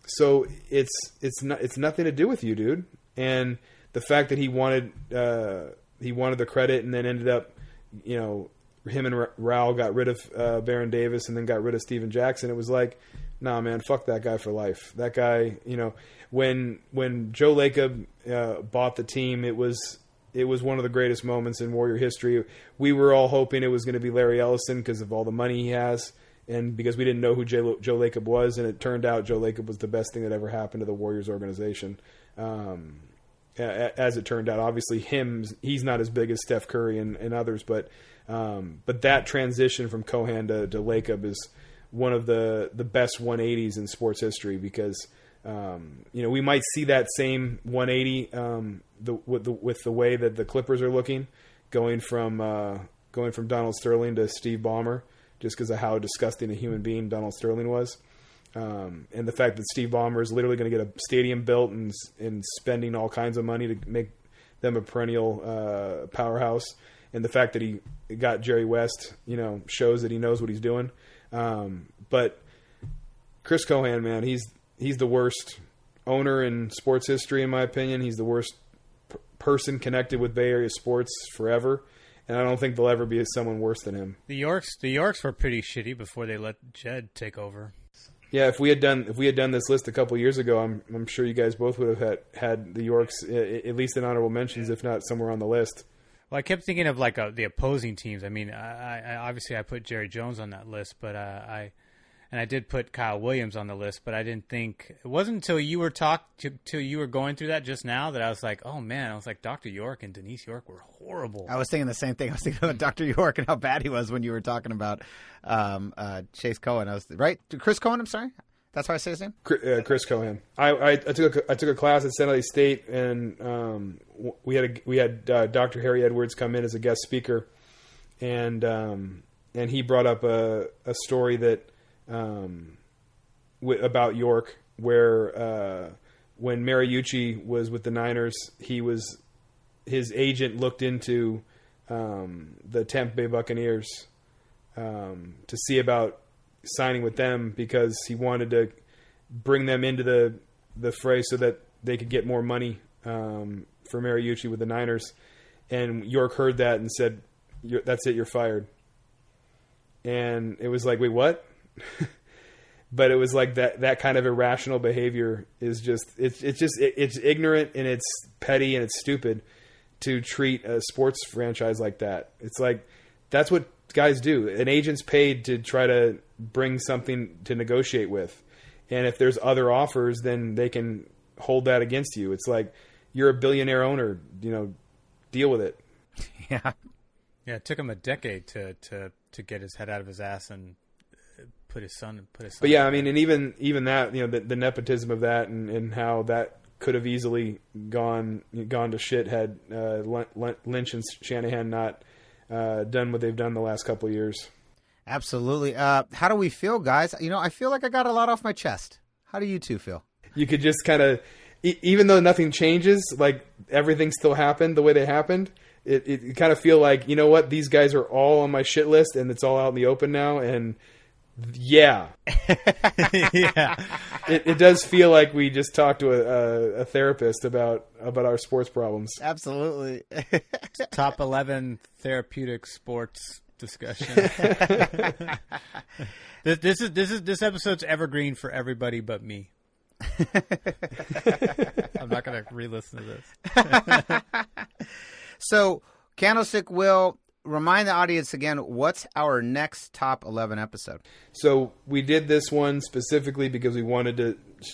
Speaker 2: So it's nothing to do with you, dude. And the fact that he wanted the credit, and then ended up, him and Rowell got rid of Baron Davis, and then got rid of Steven Jackson. It was like, nah, man, fuck that guy for life. That guy, when Joe Lacob bought the team, it was one of the greatest moments in Warrior history. We were all hoping it was going to be Larry Ellison because of all the money he has, and because we didn't know who Joe Lacob was, and it turned out Joe Lacob was the best thing that ever happened to the Warriors organization. As it turned out, obviously he's not as big as Steph Curry and others, but that transition from Cohan to Lacob is one of the best 180s in sports history, because we might see that same 180 with the way that the Clippers are looking, going from Donald Sterling to Steve Ballmer, just because of how disgusting a human being Donald Sterling was, and the fact that Steve Ballmer is literally going to get a stadium built and spending all kinds of money to make them a perennial powerhouse, and the fact that he got Jerry West, shows that he knows what he's doing. But Chris Cohan, man, he's the worst owner in sports history, in my opinion. He's the worst person connected with Bay Area sports forever, and I don't think there'll ever be someone worse than him.
Speaker 3: The Yorks were pretty shitty before they let Jed take over.
Speaker 2: Yeah, if we had done this list a couple years ago, I'm sure you guys both would have had the Yorks at least in honorable mentions, if not somewhere on the list.
Speaker 3: Well, I kept thinking of the opposing teams. I mean, I obviously I put Jerry Jones on that list, but I did put Kyle Williams on the list, but I didn't think it wasn't until you were till you were going through that just now that I was like, oh man, I was like, Dr. York and Denise York were horrible.
Speaker 1: I was thinking the same thing. I was thinking about Dr. York and how bad he was when you were talking about Chase Cohen. I was right, Chris Cohen. I'm sorry. That's how I say his name?
Speaker 2: Chris Cohan. I took a class at San Jose State, and we had Dr. Harry Edwards come in as a guest speaker, and he brought up a story that about York, where when Mariucci was with the Niners, he was his agent looked into the Tampa Bay Buccaneers to see about signing with them because he wanted to bring them into the fray so that they could get more money for Mariucci with the Niners. And York heard that and said, "That's it, you're fired." And it was like, wait, what? But it was like that kind of irrational behavior is just it's ignorant and it's petty and it's stupid to treat a sports franchise like that. It's like that's what guys do. An agent's paid to try to bring something to negotiate with, and if there's other offers, then they can hold that against you. It's like you're a billionaire owner, deal with it.
Speaker 3: Yeah. It took him a decade to get his head out of his ass and put his son.
Speaker 2: But yeah, I mean, and even that, the nepotism of that and how that could have easily gone to shit had Lynch and Shanahan not done what they've done the last couple of years.
Speaker 1: Absolutely. How do we feel, guys? I feel like I got a lot off my chest. How do you two feel?
Speaker 2: You could just kind of, even though nothing changes, like everything still happened the way they happened. It kind of feel like, what, these guys are all on my shit list and it's all out in the open now. And yeah,
Speaker 3: yeah,
Speaker 2: it does feel like we just talked to a therapist about our sports problems.
Speaker 1: Absolutely.
Speaker 3: Top 11 therapeutic sports discussion. This episode's evergreen for everybody but me. I'm not going to re-listen to this.
Speaker 1: So, Candlestick Will, remind the audience again, what's our next top 11 episode?
Speaker 2: So we did this one specifically because we wanted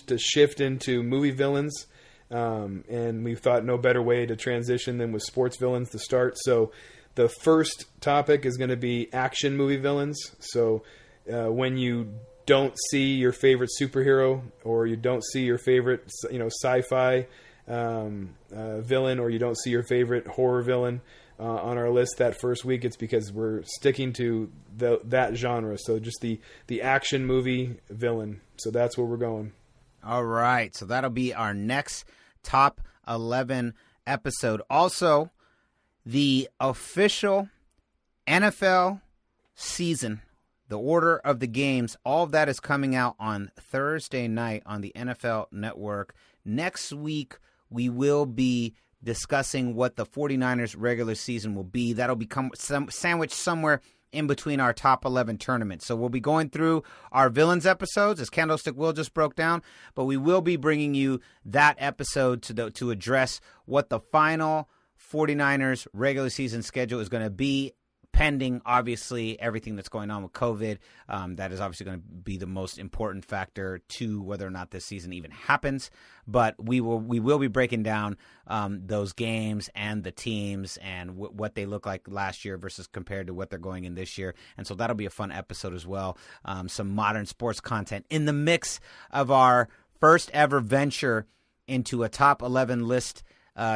Speaker 2: to shift into movie villains, and we thought no better way to transition than with sports villains to start. So the first topic is going to be action movie villains. So when you don't see your favorite superhero or you don't see your favorite sci-fi villain, or you don't see your favorite horror villain on our list that first week, it's because we're sticking to that genre. So just the action movie villain. So that's where we're going.
Speaker 1: All right. So that'll be our next top 11 episode. Also, the official NFL season, the order of the games, all of that is coming out on Thursday night on the NFL Network. Next week, we will be discussing what the 49ers regular season will be. That'll become sandwiched somewhere in between our top 11 tournaments. So we'll be going through our villains episodes, as Candlestick Will just broke down, but we will be bringing you that episode to address what the final 49ers regular season schedule is going to be, pending, obviously, everything that's going on with COVID. That is obviously going to be the most important factor to whether or not this season even happens. But we will be breaking down those games and the teams and what they look like last year versus compared to what they're going in this year. And so that'll be a fun episode as well. Some modern sports content in the mix of our first ever venture into a top 11 list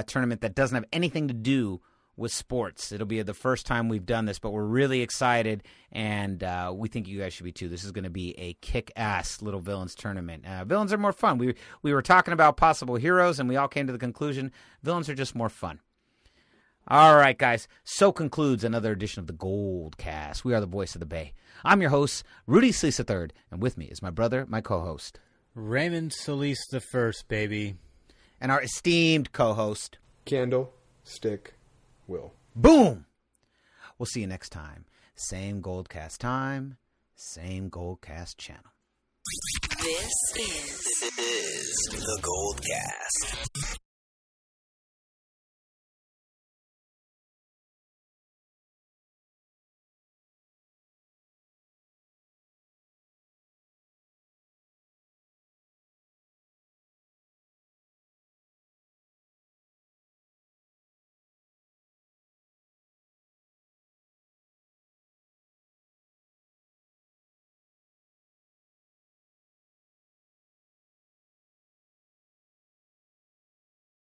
Speaker 1: tournament that doesn't have anything to do with sports. It'll be the first time we've done this, but we're really excited, and we think you guys should be too. This is going to be a kick-ass little villains tournament. Villains are more fun. We were talking about possible heroes, and we all came to the conclusion villains are just more fun. All right, guys. So concludes another edition of the GoldCast. We are the voice of the Bay. I'm your host, Rudy Solis III, and with me is my brother, my co-host,
Speaker 3: Raymond Solis the First, baby.
Speaker 1: And our esteemed co-host,
Speaker 2: Candlestick Will.
Speaker 1: Boom! We'll see you next time. Same GoldCast time, same GoldCast channel.
Speaker 4: This is the GoldCast.